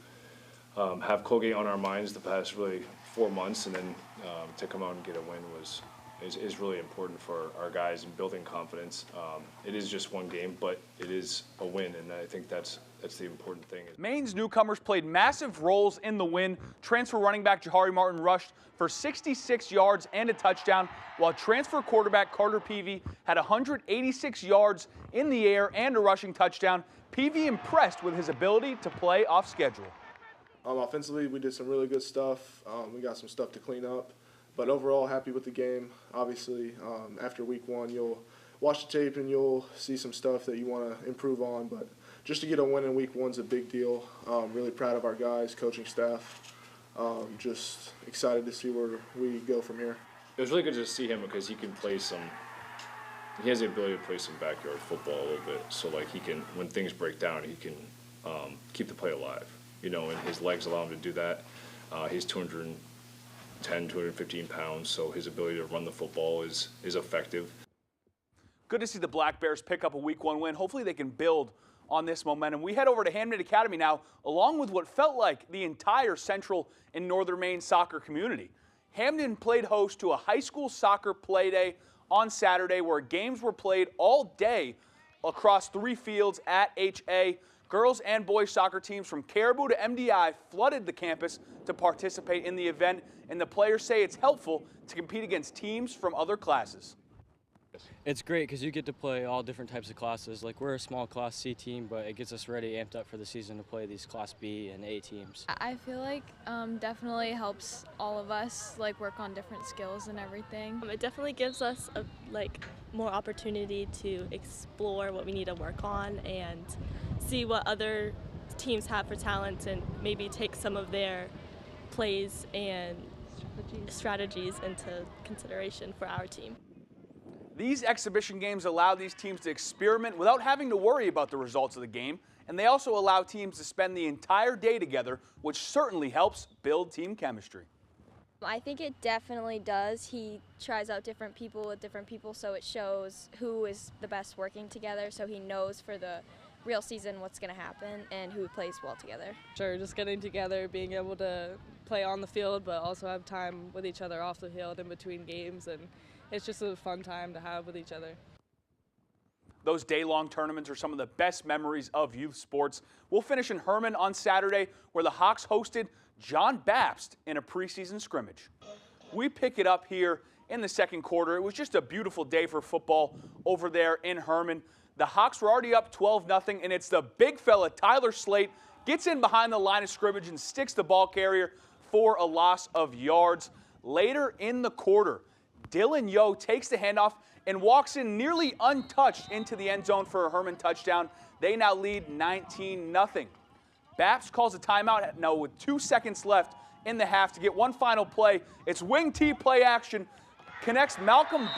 have Colgate on our minds the past really 4 months, and then to come out and get a win is really important for our guys in building confidence. It is just one game, but it is a win, and I think that's the important thing. Maine's newcomers played massive roles in the win. Transfer running back Jahari Martin rushed for 66 yards and a touchdown, while transfer quarterback Carter Peavy had 186 yards in the air and a rushing touchdown. Peavy impressed with his ability to play off schedule. Offensively, we did some really good stuff. We got some stuff to clean up. But overall, happy with the game. Obviously, after Week 1, you'll watch the tape and you'll see some stuff that you want to improve on. But just to get a win in Week 1 is a big deal. Really proud of our guys, coaching staff. Just excited to see where we go from here. It was really good to see him because he can play he has the ability to play some backyard football a little bit. So, like, he can, when things break down, he can keep the play alive. You know, and his legs allow him to do that. He's 210, 215 pounds, so his ability to run the football is effective. Good to see the Black Bears pick up a Week 1 win. Hopefully they can build on this momentum. We head over to Hamden Academy now, along with what felt like the entire Central and Northern Maine soccer community. Hamden played host to a high school soccer play day on Saturday, where games were played all day across 3 fields at HA. Girls and boys soccer teams from Caribou to MDI flooded the campus to participate in the event, and the players say it's helpful to compete against teams from other classes. It's great because you get to play all different types of classes. Like, we're a small Class C team, but it gets us ready, amped up for the season to play these Class B and A teams. I feel like definitely helps all of us work on different skills and everything. It definitely gives us more opportunity to explore what we need to work on and see what other teams have for talent, and maybe take some of their plays and strategies into consideration for our team. These exhibition games allow these teams to experiment without having to worry about the results of the game, and they also allow teams to spend the entire day together, which certainly helps build team chemistry. I think it definitely does. He tries out different people with different people, so it shows who is the best working together, so he knows for the real season what's going to happen and who plays well together. Sure, just getting together, being able to play on the field, but also have time with each other off the field in between games, and it's just a fun time to have with each other. Those day-long tournaments are some of the best memories of youth sports. We'll finish in Herman on Saturday, where the Hawks hosted John Bapst in a preseason scrimmage. We pick it up here in the second quarter. It was just a beautiful day for football over there in Herman. The Hawks were already up 12-0, and it's the big fella, Tyler Slate, gets in behind the line of scrimmage and sticks the ball carrier for a loss of yards. Later in the quarter, Dylan Yo takes the handoff and walks in nearly untouched into the end zone for a Herman touchdown. They now lead 19-0. Bapst calls a timeout now with 2 seconds left in the half to get one final play. It's wing T play action. Connects Malcolm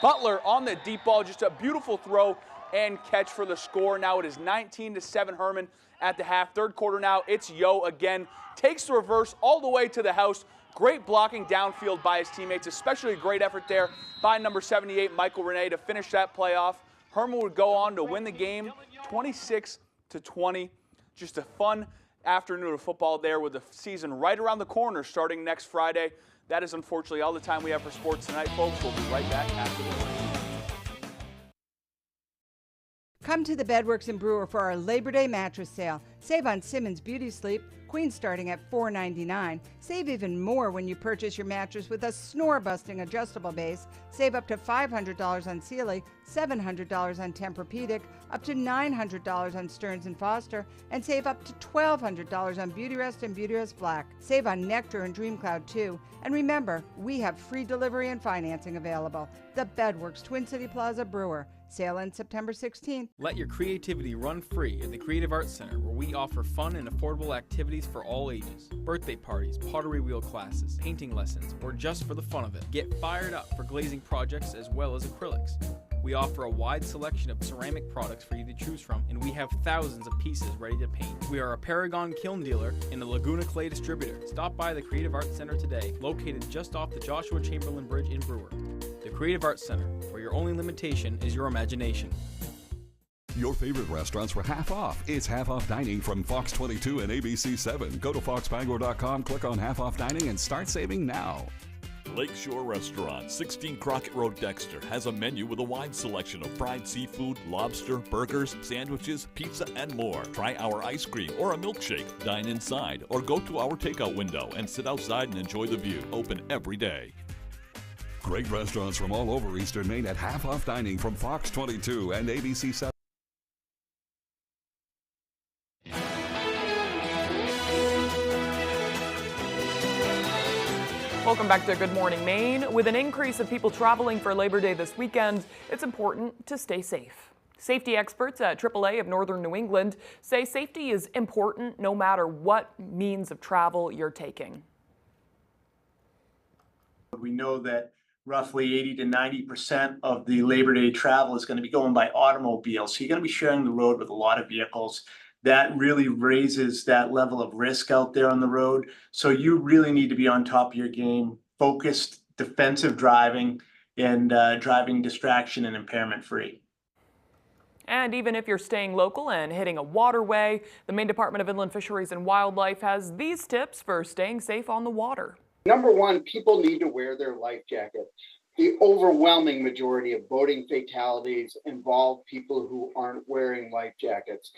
Butler on the deep ball. Just a beautiful throw and catch for the score. Now it is 19-7 Herman at the half. Third quarter now, it's Yo again. Takes the reverse all the way to the house. Great blocking downfield by his teammates, especially a great effort there by number 78, Michael Renee, to finish that play off. Herman would go on to win the game 26-20. Just a fun afternoon of football there, with the season right around the corner starting next Friday. That is unfortunately all the time we have for sports tonight, folks. We'll be right back after this. Come to the Bedworks in Brewer for our Labor Day mattress sale. Save on Simmons Beauty Sleep, Queen starting at $4.99. Save even more when you purchase your mattress with a snore-busting adjustable base. Save up to $500 on Sealy, $700 on Tempur-Pedic, up to $900 on Stearns & Foster, and save up to $1,200 on Beautyrest and Beautyrest Black. Save on Nectar and DreamCloud too. And remember, we have free delivery and financing available. The Bedworks Twin City Plaza Brewer. Sale ends September 16th. Let your creativity run free at the Creative Arts Center, where we offer fun and affordable activities for all ages. Birthday parties, pottery wheel classes, painting lessons, or just for the fun of it. Get fired up for glazing projects as well as acrylics. We offer a wide selection of ceramic products for you to choose from, and we have thousands of pieces ready to paint. We are a Paragon kiln dealer and a Laguna Clay distributor. Stop by the Creative Arts Center today, located just off the Joshua Chamberlain Bridge in Brewer. The Creative Arts Center, where your only limitation is your imagination. Your favorite restaurants for half off. It's half off dining from Fox 22 and ABC 7. Go to foxbangor.com, click on half off dining, and start saving now. Lakeshore Restaurant, 16 Crockett Road, Dexter, has a menu with a wide selection of fried seafood, lobster, burgers, sandwiches, pizza, and more. Try our ice cream or a milkshake. Dine inside or go to our takeout window and sit outside and enjoy the view. Open every day. Great restaurants from all over Eastern Maine at half off dining from Fox 22 and ABC 7. Welcome back to Good Morning Maine. With an increase of people traveling for Labor Day this weekend, it's important to stay safe. Safety experts at AAA of Northern New England say safety is important no matter what means of travel you're taking. We know that roughly 80 to 90% of the Labor Day travel is going to be going by automobile. So you're going to be sharing the road with a lot of vehicles. That really raises that level of risk out there on the road. So you really need to be on top of your game, focused, defensive driving, and driving distraction and impairment free. And even if you're staying local and hitting a waterway, the Maine Department of Inland Fisheries and Wildlife has these tips for staying safe on the water. Number one, people need to wear their life jacket. The overwhelming majority of boating fatalities involve people who aren't wearing life jackets.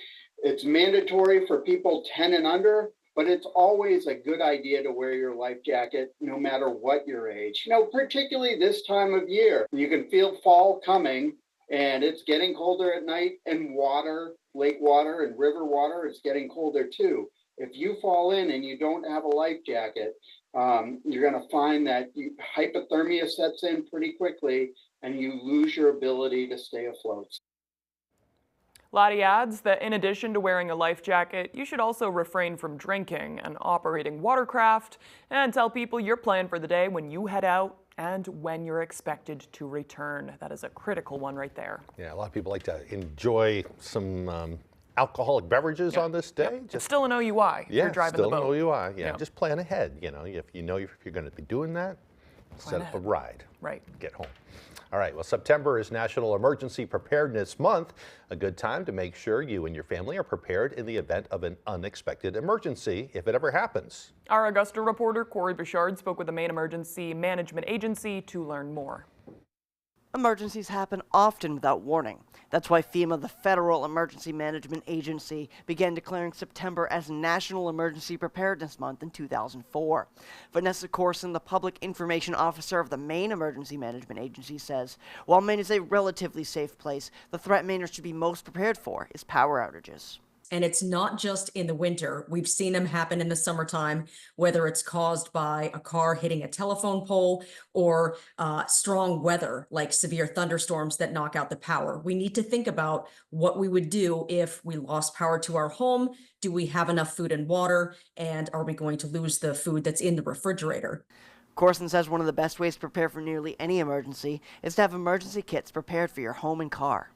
It's mandatory for people 10 and under, but it's always a good idea to wear your life jacket no matter what your age. Particularly this time of year. You can feel fall coming and it's getting colder at night, and water, lake water and river water is getting colder too. If you fall in and you don't have a life jacket, you're going to find that hypothermia sets in pretty quickly and you lose your ability to stay afloat. Lottie adds that in addition to wearing a life jacket, you should also refrain from drinking and operating watercraft, and tell people your plan for the day when you head out and when you're expected to return. That is a critical one right there. Yeah, a lot of people like to enjoy some alcoholic beverages on this day. It's still an OUI if you're driving the boat. Still an OUI, yeah. Just plan ahead, if you're going to be doing that, set up a ride. Right. Get home. All right, well, September is National Emergency Preparedness Month, a good time to make sure you and your family are prepared in the event of an unexpected emergency, if it ever happens. Our Augusta reporter, Corey Bouchard, spoke with the Maine Emergency Management Agency to learn more. Emergencies happen often without warning. That's why FEMA, the Federal Emergency Management Agency, began declaring September as National Emergency Preparedness Month in 2004. Vanessa Corson, the Public Information Officer of the Maine Emergency Management Agency, says, while Maine is a relatively safe place, the threat Mainers should be most prepared for is power outages. And it's not just in the winter. We've seen them happen in the summertime, whether it's caused by a car hitting a telephone pole or strong weather like severe thunderstorms that knock out the power. We need to think about what we would do if we lost power to our home. Do we have enough food and water? And are we going to lose the food that's in the refrigerator? Corson says one of the best ways to prepare for nearly any emergency is to have emergency kits prepared for your home and car.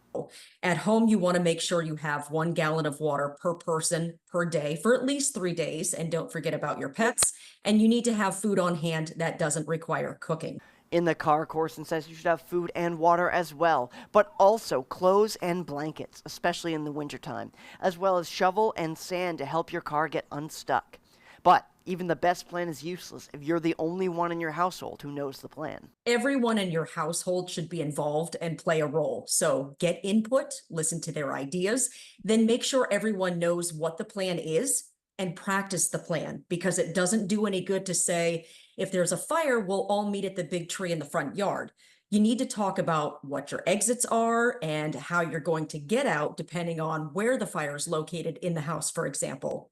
At home, you want to make sure you have 1 gallon of water per person per day for at least 3 days. And don't forget about your pets. And you need to have food on hand that doesn't require cooking. In the car, Corson says you should have food and water as well, but also clothes and blankets, especially in the wintertime, as well as shovel and sand to help your car get unstuck. But even the best plan is useless if you're the only one in your household who knows the plan. Everyone in your household should be involved and play a role. So get input, listen to their ideas, then make sure everyone knows what the plan is and practice the plan, because it doesn't do any good to say, if there's a fire, we'll all meet at the big tree in the front yard. You need to talk about what your exits are and how you're going to get out, depending on where the fire is located in the house, for example.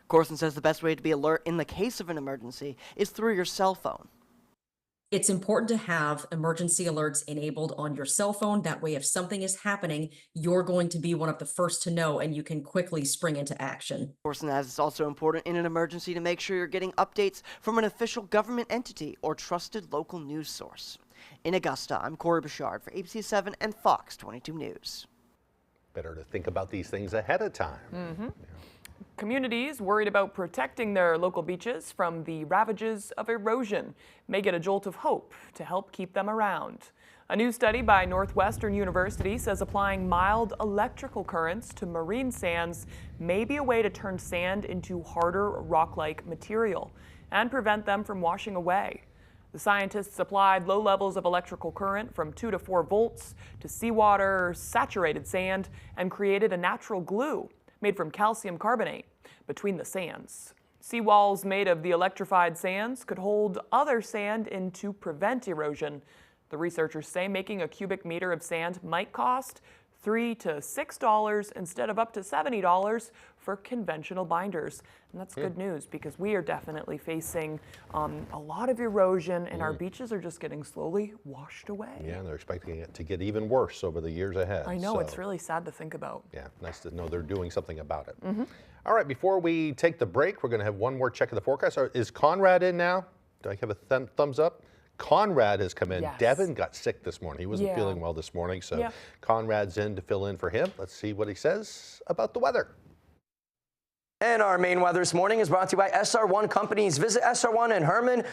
Corson says the best way to be alert in the case of an emergency is through your cell phone. It's important to have emergency alerts enabled on your cell phone. That way, if something is happening, you're going to be one of the first to know and you can quickly spring into action. Corson says it's also important in an emergency to make sure you're getting updates from an official government entity or trusted local news source. In Augusta, I'm Corey Bouchard for ABC 7 and Fox 22 News. Better to think about these things ahead of time. Mm-hmm. Communities worried about protecting their local beaches from the ravages of erosion may get a jolt of hope to help keep them around. A new study by Northwestern University says applying mild electrical currents to marine sands may be a way to turn sand into harder rock-like material and prevent them from washing away. The scientists applied low levels of electrical current from 2 to 4 volts to seawater saturated sand and created a natural glue made from calcium carbonate between the sands. Seawalls made of the electrified sands could hold other sand in to prevent erosion. The researchers say making a cubic meter of sand might cost $3 to $6 instead of up to $70 for conventional binders. And that's good news, because we are definitely facing a lot of erosion and our beaches are just getting slowly washed away. Yeah, and they're expecting it to get even worse over the years ahead. I know, it's really sad to think about. Yeah, nice to know they're doing something about it. All right, before we take the break, we're going to have one more check of the forecast. Is Conrad in now? Do I have a thumbs up? Conrad has come in. Yes. Devin got sick this morning. He wasn't feeling well this morning, so Conrad's in to fill in for him. Let's see what he says about the weather. And our main weather this morning is brought to you by SR1 Companies. Visit SR1 in Herman,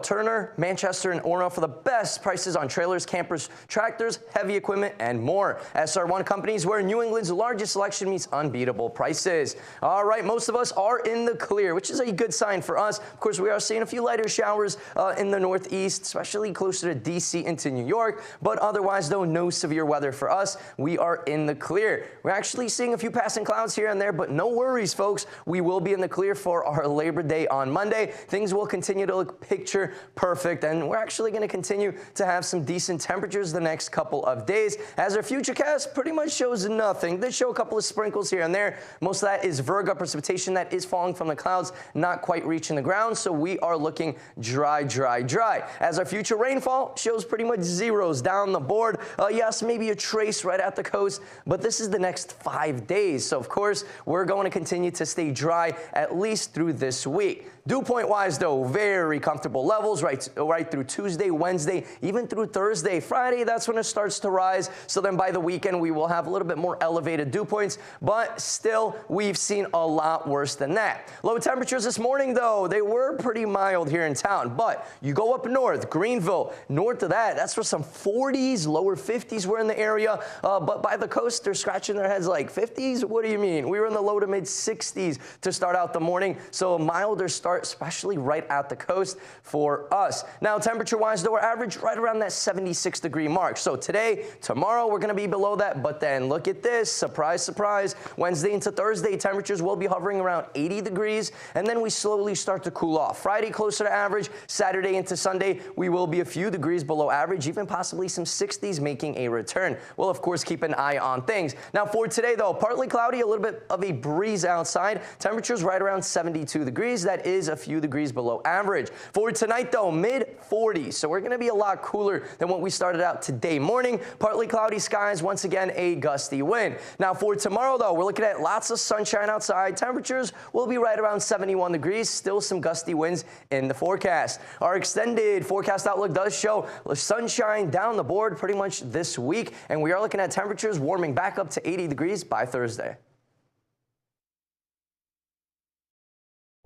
Turner, Manchester, and Orono for the best prices on trailers, campers, tractors, heavy equipment, and more. SR1 Companies, where New England's largest selection meets unbeatable prices. All right, most of us are in the clear, which is a good sign for us. Of course, we are seeing a few lighter showers in the northeast, especially closer to D.C. into New York. But otherwise, though, no severe weather for us. We are in the clear. We're actually seeing a few passing clouds here and there, but no worries, folks. We will be in the clear for our Labor Day on Monday. Things will continue to look picture perfect, and we're actually going to continue to have some decent temperatures the next couple of days, as our futurecast pretty much shows nothing. They show a couple of sprinkles here and there. Most of that is Virgo precipitation that is falling from the clouds, not quite reaching the ground, so we are looking dry, dry, dry. As our future rainfall shows pretty much zeros down the board. Yes, maybe a trace right at the coast, but this is the next 5 days, so of course we're going to continue to stay dry at least through this week. Dew point wise, though, very comfortable levels right through Tuesday, Wednesday, even through Thursday. Friday, that's when it starts to rise. So then by the weekend, we will have a little bit more elevated dew points, but still, we've seen a lot worse than that. Low temperatures this morning, though, they were pretty mild here in town, but you go up north, Greenville, north of that, that's where some 40s, lower 50s were in the area, but by the coast, they're scratching their heads like 50s? What do you mean? We were in the low to mid 60s to start out the morning, so a milder start, especially right at the coast for us. Now, temperature-wise, though, we're average right around that 76-degree mark. So today, tomorrow, we're going to be below that, but then look at this. Surprise, surprise. Wednesday into Thursday, temperatures will be hovering around 80 degrees, and then we slowly start to cool off. Friday, closer to average. Saturday into Sunday, we will be a few degrees below average, even possibly some 60s making a return. We'll, of course, keep an eye on things. Now, for today, though, partly cloudy, a little bit of a breeze outside. Temperatures right around 72 degrees. That is a few degrees below average. For tonight, though, mid-40s. So we're going to be a lot cooler than what we started out today morning. Partly cloudy skies. Once again, a gusty wind. Now, for tomorrow, though, we're looking at lots of sunshine outside. Temperatures will be right around 71 degrees. Still some gusty winds in the forecast. Our extended forecast outlook does show sunshine down the board pretty much this week. And we are looking at temperatures warming back up to 80 degrees by Thursday.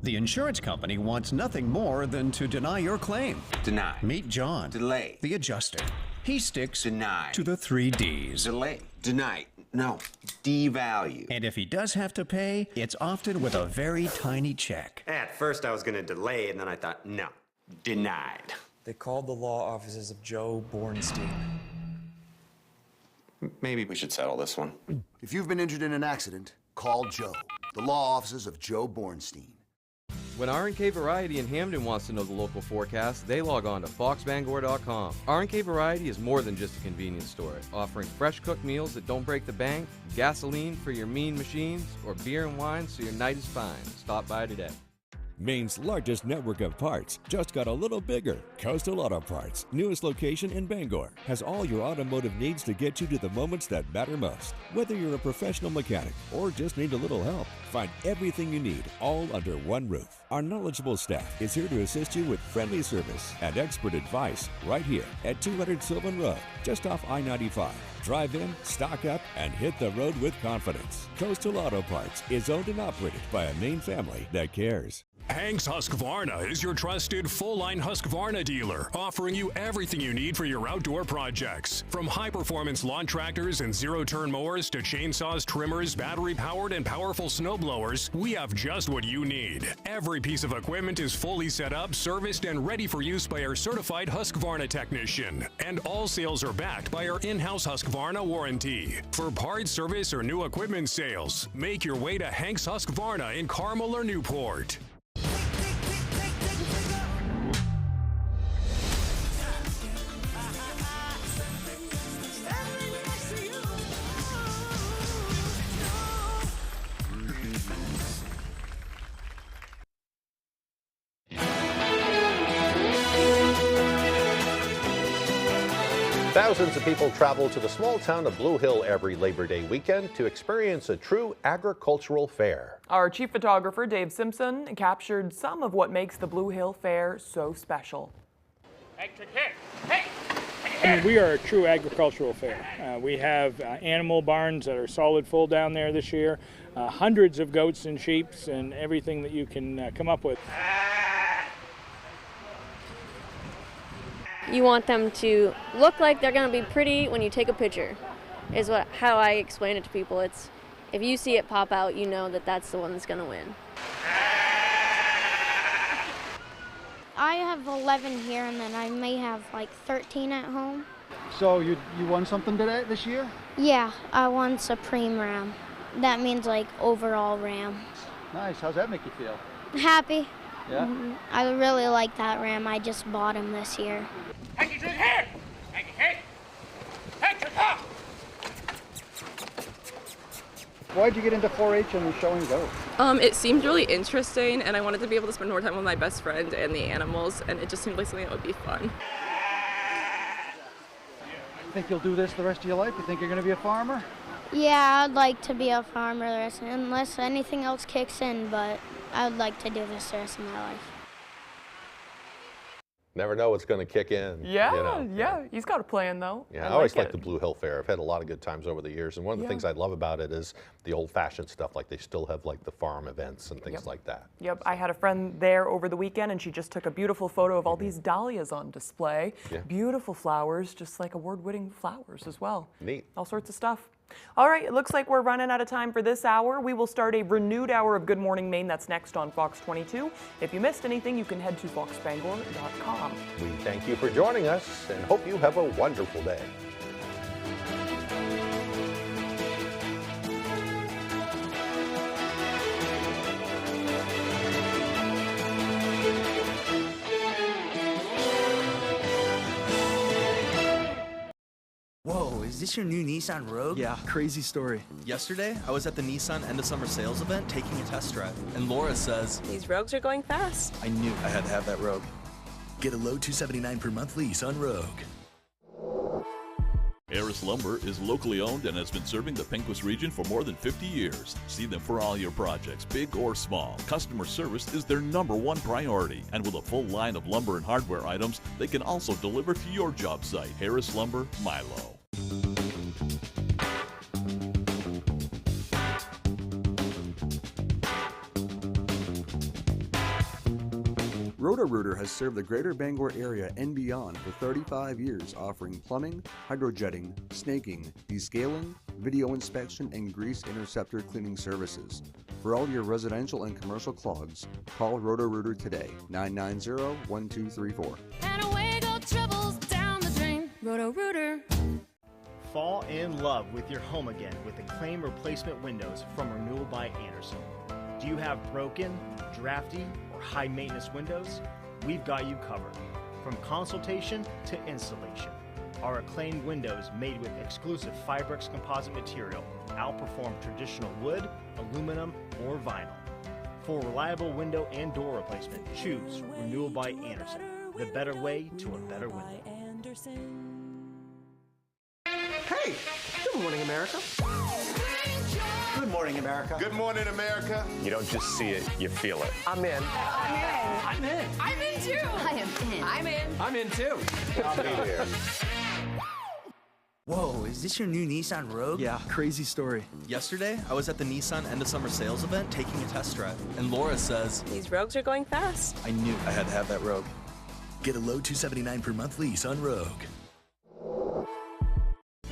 The insurance company wants nothing more than to deny your claim. Deny. Meet John. Delay. The adjuster. He sticks Deny. to the 3 Ds. Delay. Deny. No, devalue. And if he does have to pay, it's often with a very tiny check. At first I was going to delay, and then I thought, no, denied. They called the law offices of Joe Bornstein. Maybe we should settle this one. If you've been injured in an accident, call Joe, the law offices of Joe Bornstein. When R&K Variety in Hamden wants to know the local forecast, they log on to foxbangor.com. R&K Variety is more than just a convenience store, offering fresh cooked meals that don't break the bank, gasoline for your mean machines, or beer and wine so your night is fine. Stop by today. Maine's largest network of parts just got a little bigger. Coastal Auto Parts, newest location in Bangor, has all your automotive needs to get you to the moments that matter most. Whether you're a professional mechanic or just need a little help, find everything you need all under one roof. Our knowledgeable staff is here to assist you with friendly service and expert advice right here at 200 Sylvan Road, just off I-95. Drive in, stock up, and hit the road with confidence. Coastal Auto Parts is owned and operated by a Maine family that cares. Hank's Husqvarna is your trusted full-line Husqvarna dealer, offering you everything you need for your outdoor projects. From high-performance lawn tractors and zero-turn mowers to chainsaws, trimmers, battery-powered and powerful snowblowers, we have just what you need. Every piece of equipment is fully set up, serviced, and ready for use by our certified Husqvarna technician. And all sales are backed by our in-house Husqvarna warranty. For parts, service, or new equipment sales, make your way to Hank's Husqvarna in Carmel or Newport. Thousands of people travel to the small town of Blue Hill every Labor Day weekend to experience a true agricultural fair. Our chief photographer, Dave Simpson, captured some of what makes the Blue Hill Fair so special. I mean, we are a true agricultural fair. We have animal barns that are solid full down there this year, hundreds of goats and sheep and everything that you can come up with. You want them to look like they're going to be pretty when you take a picture, is how I explain it to people. It's if you see it pop out, you know that that's the one that's going to win. I have 11 here, and then I may have like 13 at home. So you won something today, this year? Yeah, I won Supreme Ram. That means like overall Ram. Nice. How's that make you feel? Happy. Yeah? Mm-hmm. I really like that Ram. I just bought him this year. Why'd you get into 4-H and showing goats? It seemed really interesting, and I wanted to be able to spend more time with my best friend and the animals, and it just seemed like something that would be fun. You think you'll do this the rest of your life? You think you're going to be a farmer? Yeah, I'd like to be a farmer the rest, unless anything else kicks in, but I would like to do this the rest of my life. Never know what's going to kick in. Yeah, you know. yeah. He's got a plan, though. Yeah, I always liked the Blue Hill Fair. I've had a lot of good times over the years, and one of the Yeah. things I love about it is the old-fashioned stuff. Like they still have like the farm events and things like that. Yep, I had a friend there over the weekend, and she just took a beautiful photo of all these dahlias on display. Yeah. Beautiful flowers, just like award-winning flowers as well. Neat. All sorts of stuff. All right, it looks like we're running out of time for this hour. We will start a renewed hour of Good Morning Maine. That's next on Fox 22. If you missed anything, you can head to foxbangor.com. We thank you for joining us and hope you have a wonderful day. Whoa, is this your new Nissan Rogue? Yeah, crazy story. Yesterday, I was at the Nissan end of summer sales event taking a test drive, and Laura says, These Rogues are going fast. I knew I had to have that Rogue. Get a low $279 per month lease on Rogue. Harris Lumber is locally owned and has been serving the Pequot region for more than 50 years. See them for all your projects, big or small. Customer service is their #1 priority. And with a full line of lumber and hardware items, they can also deliver to your job site. Harris Lumber, Milo. Roto-Rooter has served the greater Bangor area and beyond for 35 years, offering plumbing, hydrojetting, snaking, descaling, video inspection, and grease interceptor cleaning services. For all your residential and commercial clogs, call Roto-Rooter today, 990-1234. And away go troubles down the drain. Roto-Rooter. Fall in love with your home again with Acclaim replacement windows from Renewal by Andersen. Do you have broken, drafty, or high maintenance windows? We've got you covered. From consultation to installation, our Acclaim windows made with exclusive Fibrex composite material outperform traditional wood, aluminum, or vinyl. For reliable window and door replacement, choose Renewal by Andersen, the better way to a better window. Hey, good morning, America. Good morning, America. Good morning, America. You don't just see it, you feel it. I'm in. I'm in. I'm in. I'm in too. I am in. I'm in. I'm in too. I'll be here. Whoa, is this your new Nissan Rogue? Yeah, crazy story. Yesterday, I was at the Nissan end of summer sales event taking a test drive, and Laura says, These Rogues are going fast. I knew I had to have that Rogue. Get a low $279 per month lease on Rogue.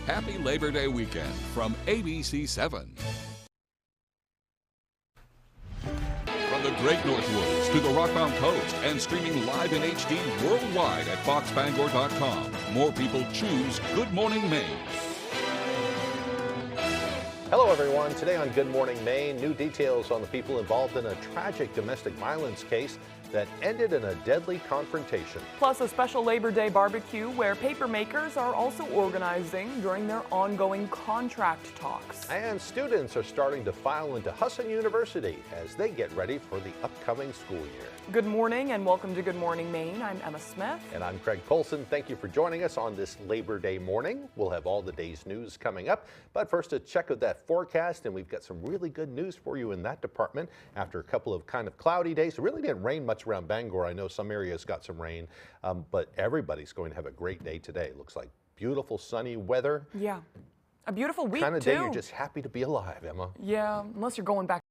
Happy Labor Day weekend from ABC7. From the Great Northwoods to the Rockbound Coast and streaming live in HD worldwide at foxbangor.com. More people choose Good Morning Maine. Hello, everyone. Today on Good Morning Maine, new details on the people involved in a tragic domestic violence case that ended in a deadly confrontation. Plus a special Labor Day barbecue where paper makers are also organizing during their ongoing contract talks. And students are starting to file into Husson University as they get ready for the upcoming school year. Good morning and welcome to Good Morning Maine. I'm Emma Smith. And I'm Craig Colson. Thank you for joining us on this Labor Day morning. We'll have all the day's news coming up. But first, a check of that forecast, and we've got some really good news for you in that department. After a couple of kind of cloudy days, it really didn't rain much around Bangor. I know some areas got some rain, but everybody's going to have a great day today. Looks like beautiful sunny weather. Yeah, a beautiful week kind of too. Day you're just happy to be alive, Emma. Yeah, unless you're going back